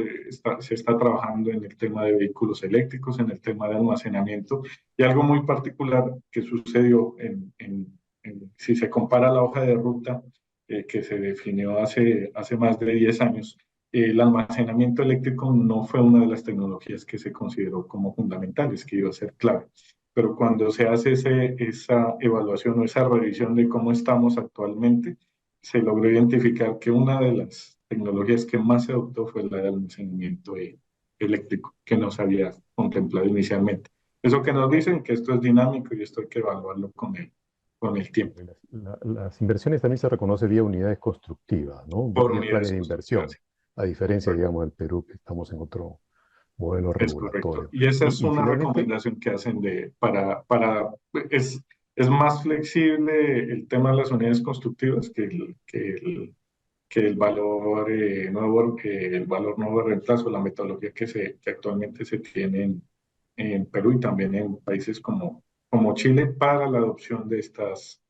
se está trabajando en el tema de vehículos eléctricos, en el tema de almacenamiento, y algo muy particular que sucedió si se compara la hoja de ruta que se definió hace más de 10 años, el almacenamiento eléctrico no fue una de las tecnologías que se consideró como fundamentales, que iba a ser clave. Pero cuando se hace esa evaluación o esa revisión de cómo estamos actualmente, se logró identificar que una de las tecnologías que más se adoptó fue la de almacenamiento eléctrico, que no se había contemplado inicialmente. Eso que nos dicen que esto es dinámico y esto hay que evaluarlo con el tiempo. Las inversiones también se reconoce vía unidades constructivas, ¿no? Por Vía unidades planes de inversión, constructivas. a diferencia, digamos, del Perú, que estamos en otro modelo Es correcto. regulatorio. Y esa es Y una finalmente, recomendación que hacen es más flexible el tema de las unidades constructivas que el valor el valor nuevo de reemplazo, la metodología que actualmente se tiene en Perú y también en países como Chile para la adopción de estas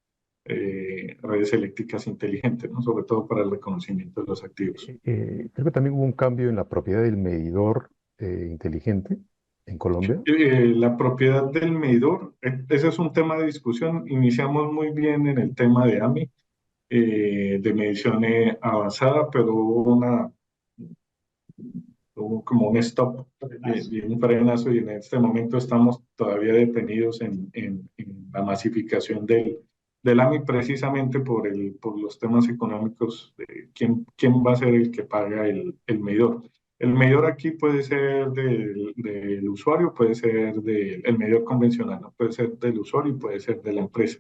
redes eléctricas inteligentes, ¿no? Sobre todo para el reconocimiento de los activos. creo que también hubo un cambio en la propiedad del medidor inteligente en Colombia. La propiedad del medidor, ese es un tema de discusión. Iniciamos muy bien en el tema de AMI, de medición avanzada, pero hubo como un stop y un frenazo, y en este momento estamos todavía detenidos en la masificación del AMI, precisamente por los temas económicos de quién va a ser el que paga el medidor. El medidor aquí puede ser del usuario, puede ser el medidor convencional, ¿no? Puede ser del usuario y puede ser de la empresa.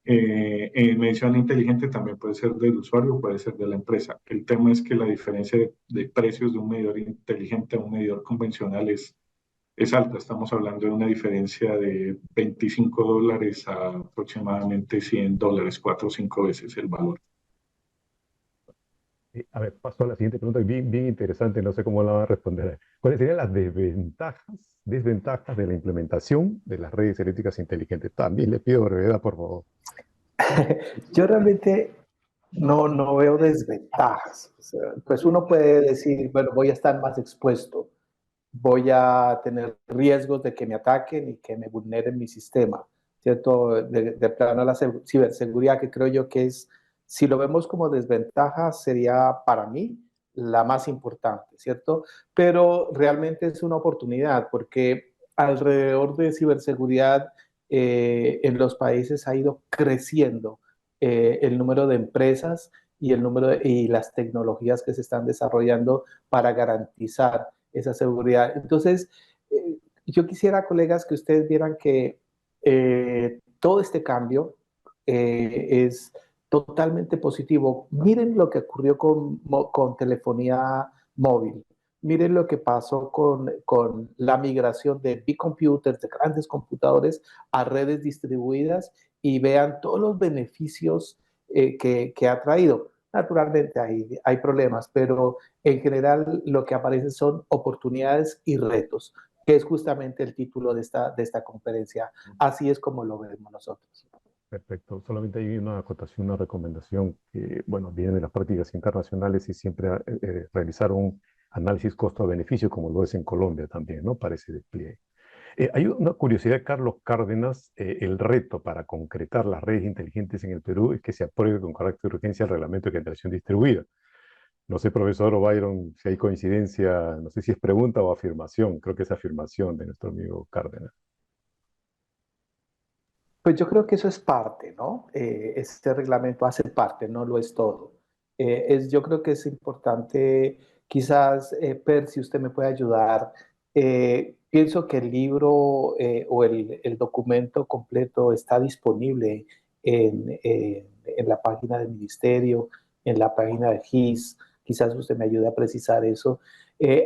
En medición inteligente también puede ser del usuario, puede ser de la empresa. El tema es que la diferencia de precios de un medidor inteligente a un medidor convencional es alta. Estamos hablando de una diferencia de $25 a aproximadamente $100, 4 o 5 veces el valor. A ver, paso a la siguiente pregunta, bien, bien interesante, no sé cómo la van a responder. ¿Cuáles serían las desventajas de la implementación de las redes eléctricas inteligentes? También le pido brevedad, por favor. Yo realmente no veo desventajas. O sea, pues uno puede decir, bueno, voy a estar más expuesto, voy a tener riesgos de que me ataquen y que me vulneren mi sistema, ¿cierto? De plano la ciberseguridad, que creo yo que es, si lo vemos como desventaja, sería para mí la más importante, ¿cierto? Pero realmente es una oportunidad porque alrededor de ciberseguridad en los países ha ido creciendo el número de empresas y y las tecnologías que se están desarrollando para garantizar esa seguridad. Entonces, yo quisiera, colegas, que ustedes vieran que todo este cambio es totalmente positivo. Miren lo que ocurrió con telefonía móvil. Miren lo que pasó con la migración de big computers, de grandes computadores, a redes distribuidas, y vean todos los beneficios que ha traído. Naturalmente hay problemas, pero en general lo que aparece son oportunidades y retos, que es justamente el título de esta conferencia. Así es como lo vemos nosotros. Perfecto. Solamente hay una acotación, una recomendación que, bueno, viene de las prácticas internacionales y siempre realizar un análisis costo-beneficio, como lo es en Colombia también, ¿no? Para ese despliegue. Hay una curiosidad, Carlos Cárdenas. El reto para concretar las redes inteligentes en el Perú es que se apruebe con carácter de urgencia el reglamento de generación distribuida. No sé, profesor Byron, si hay coincidencia, no sé si es pregunta o afirmación. Creo que es afirmación de nuestro amigo Cárdenas. Pues yo creo que eso es parte, ¿no? Este reglamento hace parte, no lo es todo. Yo creo que es importante, quizás, Percy, usted me puede ayudar. Pienso que el libro o el documento completo está disponible en la página del ministerio, en la página de GIS. Quizás usted me ayude a precisar eso.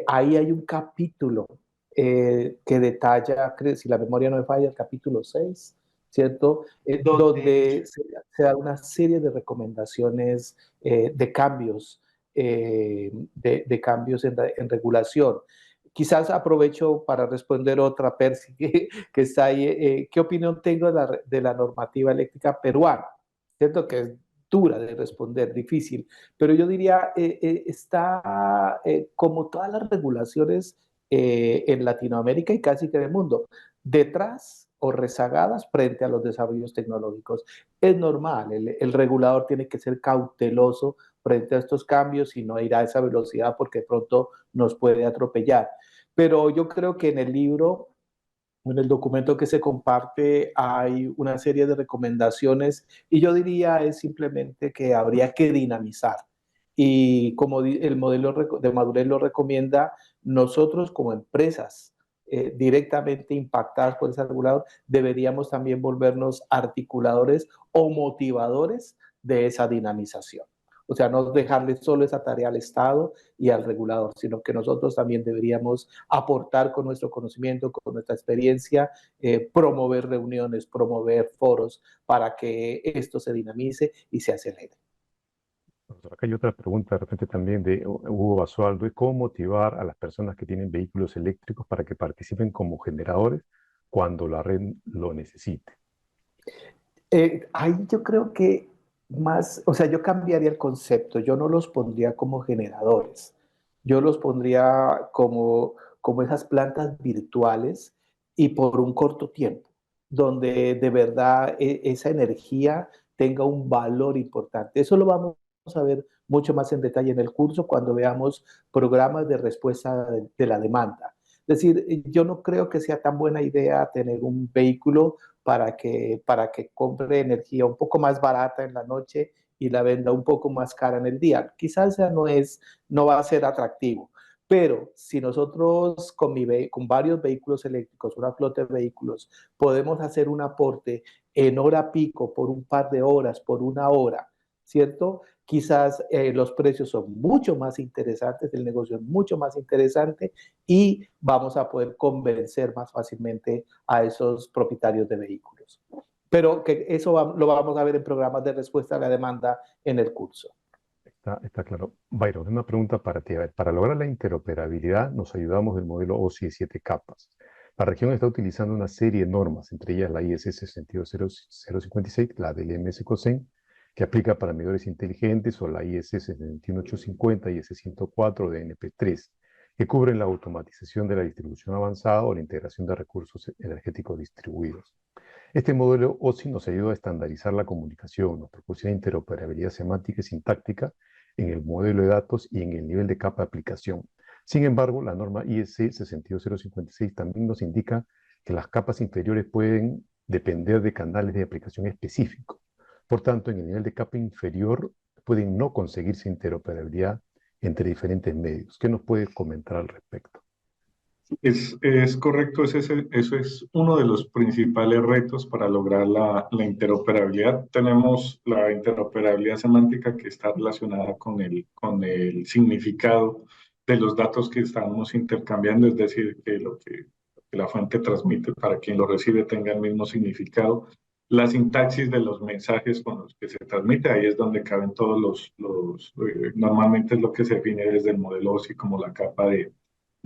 Ahí hay un capítulo que detalla, si la memoria no me falla, el capítulo 6, ¿cierto? Donde se da una serie de recomendaciones de cambios, de cambios en regulación. Quizás aprovecho para responder otra, Percy, que está ahí. ¿Qué opinión tengo de la normativa eléctrica peruana? ¿Cierto? Que es dura de responder, difícil, pero yo diría, está como todas las regulaciones en Latinoamérica y casi que en el mundo, detrás o rezagadas frente a los desarrollos tecnológicos. Es normal, el regulador tiene que ser cauteloso frente a estos cambios y no ir a esa velocidad porque pronto nos puede atropellar. Pero yo creo que en el libro, en el documento que se comparte, hay una serie de recomendaciones y yo diría es simplemente que habría que dinamizar. Y como el modelo de madurez lo recomienda, nosotros como empresas directamente impactadas por ese regulador, deberíamos también volvernos articuladores o motivadores de esa dinamización. O sea, no dejarle solo esa tarea al Estado y al regulador, sino que nosotros también deberíamos aportar con nuestro conocimiento, con nuestra experiencia, promover reuniones, promover foros para que esto se dinamice y se acelere. Profesor, acá hay otra pregunta de repente también de Hugo Basualdo. ¿Es cómo motivar a las personas que tienen vehículos eléctricos para que participen como generadores cuando la red lo necesite? Ahí yo creo que más, o sea, yo cambiaría el concepto, yo no los pondría como generadores, yo los pondría como esas plantas virtuales y por un corto tiempo, donde de verdad esa energía tenga un valor importante. Eso lo vamos a ver mucho más en detalle en el curso cuando veamos programas de respuesta de la demanda. Es decir, yo no creo que sea tan buena idea tener un vehículo para que compre energía un poco más barata en la noche y la venda un poco más cara en el día. Quizás ya no va a ser atractivo, pero si nosotros con varios vehículos eléctricos, una flota de vehículos, podemos hacer un aporte en hora pico por un par de horas, por una hora, ¿cierto? Quizás los precios son mucho más interesantes, el negocio es mucho más interesante y vamos a poder convencer más fácilmente a esos propietarios de vehículos. Pero que eso lo vamos a ver en programas de respuesta a la demanda en el curso. Está claro. Byron, una pregunta para ti. A ver, para lograr la interoperabilidad nos ayudamos del modelo OSI de 7 capas. La región está utilizando una serie de normas, entre ellas la IS 61056, la del MS COSEN, que aplica para medidores inteligentes, o la IS 61850 y IS 104 de NP3, que cubren la automatización de la distribución avanzada o la integración de recursos energéticos distribuidos. Este modelo OSI nos ayuda a estandarizar la comunicación, nos proporciona interoperabilidad semántica y sintáctica en el modelo de datos y en el nivel de capa de aplicación. Sin embargo, la norma IEC 61056 también nos indica que las capas inferiores pueden depender de canales de aplicación específicos. Por tanto, en el nivel de capa inferior pueden no conseguirse interoperabilidad entre diferentes medios. ¿Qué nos puedes comentar al respecto? Es correcto, eso es uno de los principales retos para lograr la interoperabilidad. Tenemos la interoperabilidad semántica que está relacionada con el significado de los datos que estamos intercambiando, es decir, que lo que la fuente transmite para quien lo recibe tenga el mismo significado. La sintaxis de los mensajes con los que se transmite, ahí es donde caben todos normalmente es lo que se define desde el modelo OSI como la capa de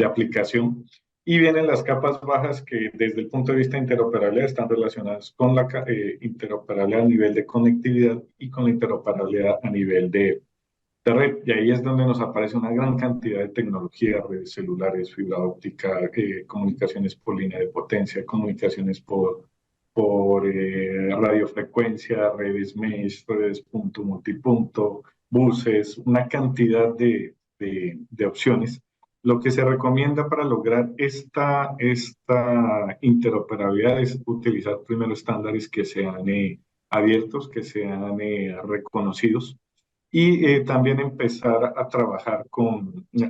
aplicación. Y vienen las capas bajas que desde el punto de vista de interoperabilidad están relacionadas con la interoperabilidad a nivel de conectividad y con la interoperabilidad a nivel de de red. Y ahí es donde nos aparece una gran cantidad de tecnología, redes celulares, fibra óptica, comunicaciones por línea de potencia, comunicaciones por radiofrecuencia, redes mesh, redes punto multipunto, buses, una cantidad de opciones. Lo que se recomienda para lograr esta interoperabilidad es utilizar primero estándares que sean abiertos, que sean reconocidos y también empezar a trabajar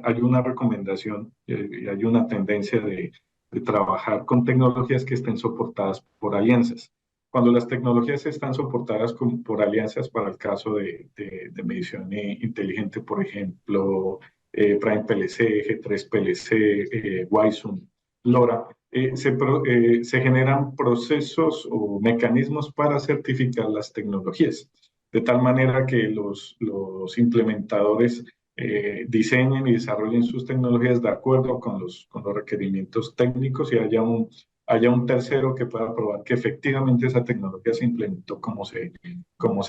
hay una recomendación y hay una tendencia de trabajar con tecnologías que estén soportadas por alianzas. Cuando las tecnologías están soportadas por alianzas, para el caso de medición inteligente, por ejemplo, Prime PLC, G3 PLC, Wisum, LoRa, se generan procesos o mecanismos para certificar las tecnologías de tal manera que los implementadores diseñen y desarrollen sus tecnologías de acuerdo con los requerimientos técnicos y haya un tercero que pueda probar que efectivamente esa tecnología se implementó como se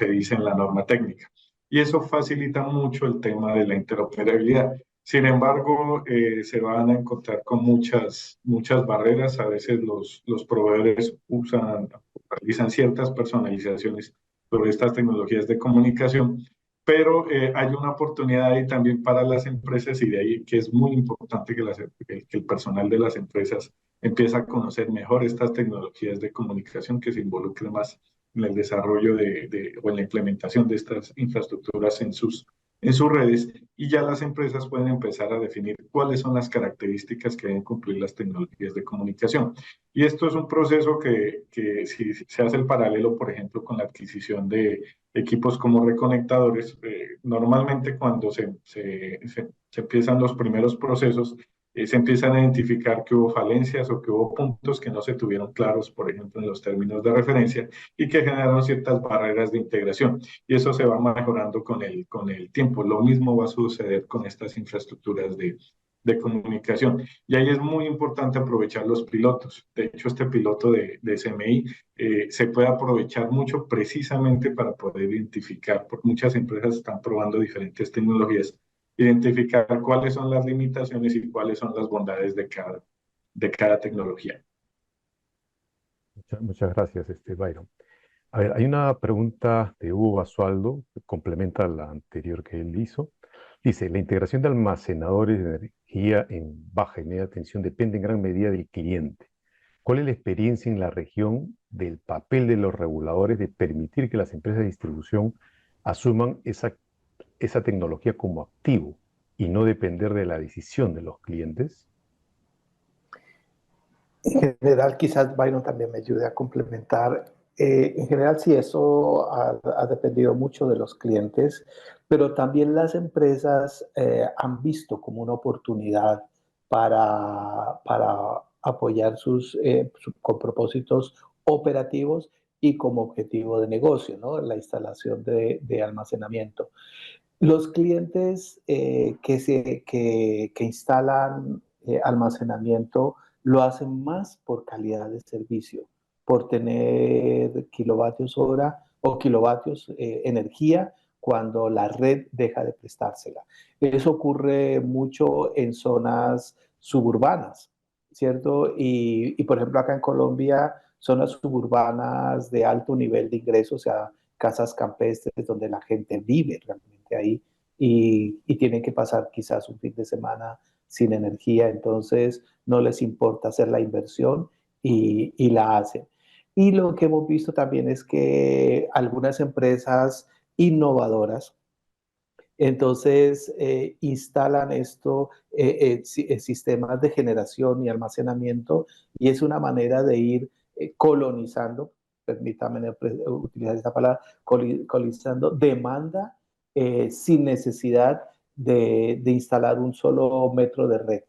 dice en la norma técnica. Y eso facilita mucho el tema de la interoperabilidad. Sin embargo, se van a encontrar con muchas barreras. A veces los proveedores realizan ciertas personalizaciones sobre estas tecnologías de comunicación, pero hay una oportunidad ahí también para las empresas y de ahí que es muy importante que el personal de las empresas empiece a conocer mejor estas tecnologías de comunicación, que se involucren más en el desarrollo o en la implementación de estas infraestructuras en sus redes, y ya las empresas pueden empezar a definir cuáles son las características que deben cumplir las tecnologías de comunicación. Y esto es un proceso que si se hace el paralelo, por ejemplo, con la adquisición de equipos como reconectadores, normalmente cuando se empiezan los primeros procesos, se empiezan a identificar que hubo falencias o que hubo puntos que no se tuvieron claros, por ejemplo, en los términos de referencia y que generaron ciertas barreras de integración. Y eso se va mejorando con el tiempo. Lo mismo va a suceder con estas infraestructuras de comunicación. Y ahí es muy importante aprovechar los pilotos. De hecho, este piloto de SMI se puede aprovechar mucho precisamente para poder identificar, porque muchas empresas están probando diferentes tecnologías, identificar cuáles son las limitaciones y cuáles son las bondades de cada tecnología. Muchas gracias, Byron. A ver, hay una pregunta de Hugo Basualdo que complementa la anterior que él hizo. Dice, la integración de almacenadores de energía en baja y media tensión depende en gran medida del cliente. ¿Cuál es la experiencia en la región del papel de los reguladores de permitir que las empresas de distribución asuman esa tecnología como activo y no depender de la decisión de los clientes? En general, quizás Byron también me ayude a complementar. En general, sí, eso ha dependido mucho de los clientes, pero también las empresas han visto como una oportunidad para apoyar con propósitos operativos y como objetivo de negocio, ¿no? La instalación de almacenamiento. Los clientes que instalan almacenamiento lo hacen más por calidad de servicio, por tener kilovatios hora o kilovatios energía cuando la red deja de prestársela. Eso ocurre mucho en zonas suburbanas, ¿cierto? Por ejemplo, acá en Colombia, zonas suburbanas de alto nivel de ingresos, o sea, casas campestres donde la gente vive realmente ahí y tienen que pasar quizás un fin de semana sin energía, entonces no les importa hacer la inversión y la hacen. Y lo que hemos visto también es que algunas empresas innovadoras, entonces instalan sistemas de generación y almacenamiento, y es una manera de ir colonizando, permítame utilizar esta palabra, colonizando demanda sin necesidad de instalar un solo metro de red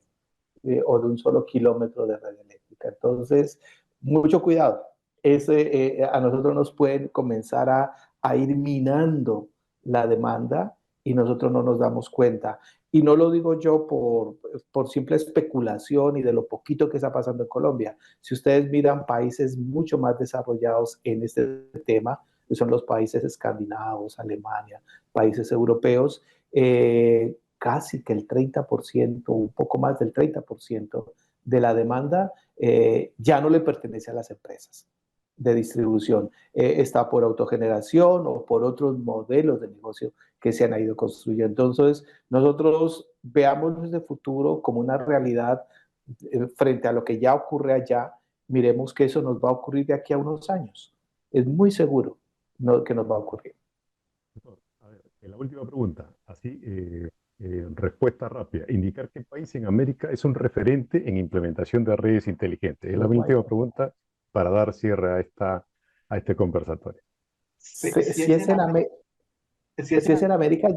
o de un solo kilómetro de red eléctrica. Entonces, mucho cuidado. A nosotros nos pueden comenzar a ir minando la demanda y nosotros no nos damos cuenta. Y no lo digo yo por simple especulación y de lo poquito que está pasando en Colombia. Si ustedes miran países mucho más desarrollados en este tema, que son los países escandinavos, Alemania, países europeos, casi que el 30%, un poco más del 30% de la demanda ya no le pertenece a las empresas de distribución. Está por autogeneración o por otros modelos de negocio que se han ido construyendo. Entonces, nosotros veamos ese futuro como una realidad frente a lo que ya ocurre allá. Miremos que eso nos va a ocurrir de aquí a unos años. Es muy seguro que nos va a ocurrir. A ver, la última pregunta, así, respuesta rápida. Indicar qué país en América es un referente en implementación de redes inteligentes. Es la última pregunta para dar cierre a este conversatorio. Si es en América,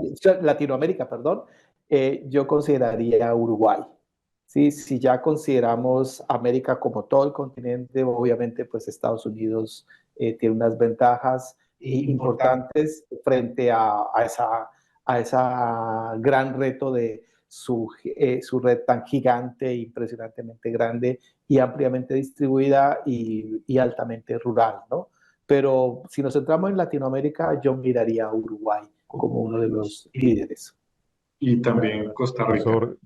Latinoamérica, perdón, yo consideraría Uruguay. ¿Sí? Si ya consideramos América como todo el continente, obviamente pues Estados Unidos tiene unas ventajas importantes frente a esa gran reto de su red tan gigante, impresionantemente grande y ampliamente distribuida y altamente rural, ¿no? Pero si nos centramos en Latinoamérica, yo miraría a Uruguay como uno de los líderes. Y también Costa Rica. Profesor,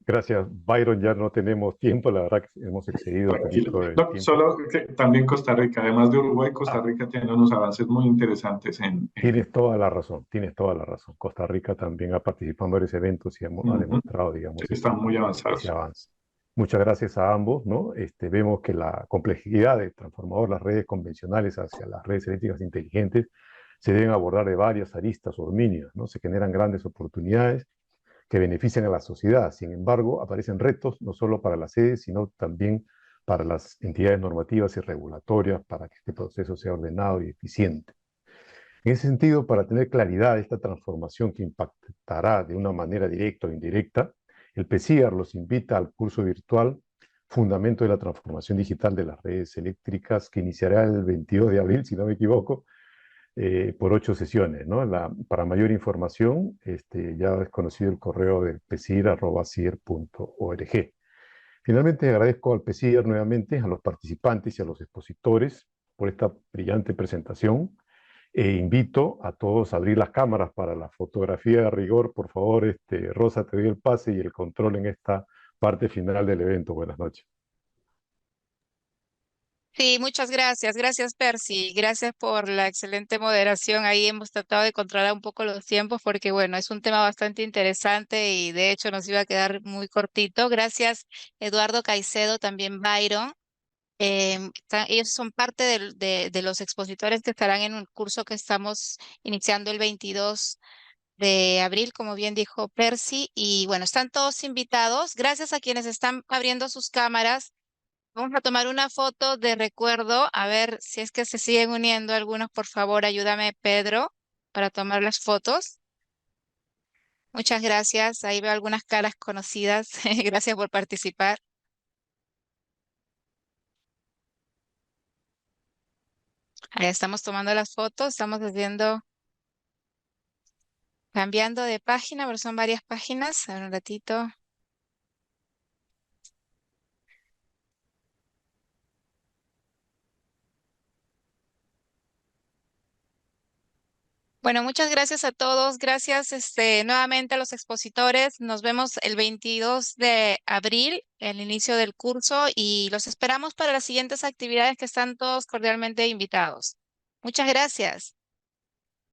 gracias, Byron. Ya no tenemos tiempo, la verdad que hemos excedido un poquito el tiempo. Solo que también Costa Rica, además de Uruguay, Costa Rica tiene unos avances muy interesantes Tienes toda la razón, tienes toda la razón. Costa Rica también ha participado en varios eventos y ha demostrado, digamos, están muy avanzados. ese avance. Muchas gracias a ambos, ¿no? Vemos que la complejidad de transformar las redes convencionales hacia las redes eléctricas inteligentes se deben abordar de varias aristas o dominios, ¿no? Se generan grandes oportunidades que benefician a la sociedad. Sin embargo, aparecen retos no solo para las sedes, sino también para las entidades normativas y regulatorias para que este proceso sea ordenado y eficiente. En ese sentido, para tener claridad de esta transformación que impactará de una manera directa o indirecta, el PSIAR los invita al curso virtual Fundamento de la Transformación Digital de las Redes Eléctricas, que iniciará el 22 de abril, si no me equivoco, por 8 sesiones, ¿no? Para mayor información, ya es conocido el correo del psir@cier.org. Finalmente, agradezco al PSIR nuevamente, a los participantes y a los expositores por esta brillante presentación. Invito a todos a abrir las cámaras para la fotografía de rigor. Por favor, Rosa, te doy el pase y el control en esta parte final del evento. Buenas noches. Sí, muchas gracias. Gracias, Percy. Gracias por la excelente moderación. Ahí hemos tratado de controlar un poco los tiempos porque, bueno, es un tema bastante interesante y de hecho nos iba a quedar muy cortito. Gracias, Eduardo Caicedo, también Byron. Ellos son parte de los expositores que estarán en un curso que estamos iniciando el 22 de abril, como bien dijo Percy. Y bueno, están todos invitados. Gracias a quienes están abriendo sus cámaras. Vamos a tomar una foto de recuerdo. A ver si es que se siguen uniendo algunos. Por favor, ayúdame, Pedro, para tomar las fotos. Muchas gracias. Ahí veo algunas caras conocidas. Gracias por participar. Ahí estamos tomando las fotos. Estamos cambiando de página, pero son varias páginas. A ver un ratito. Bueno, muchas gracias a todos. Gracias nuevamente a los expositores. Nos vemos el 22 de abril, el inicio del curso, y los esperamos para las siguientes actividades que están todos cordialmente invitados. Muchas gracias.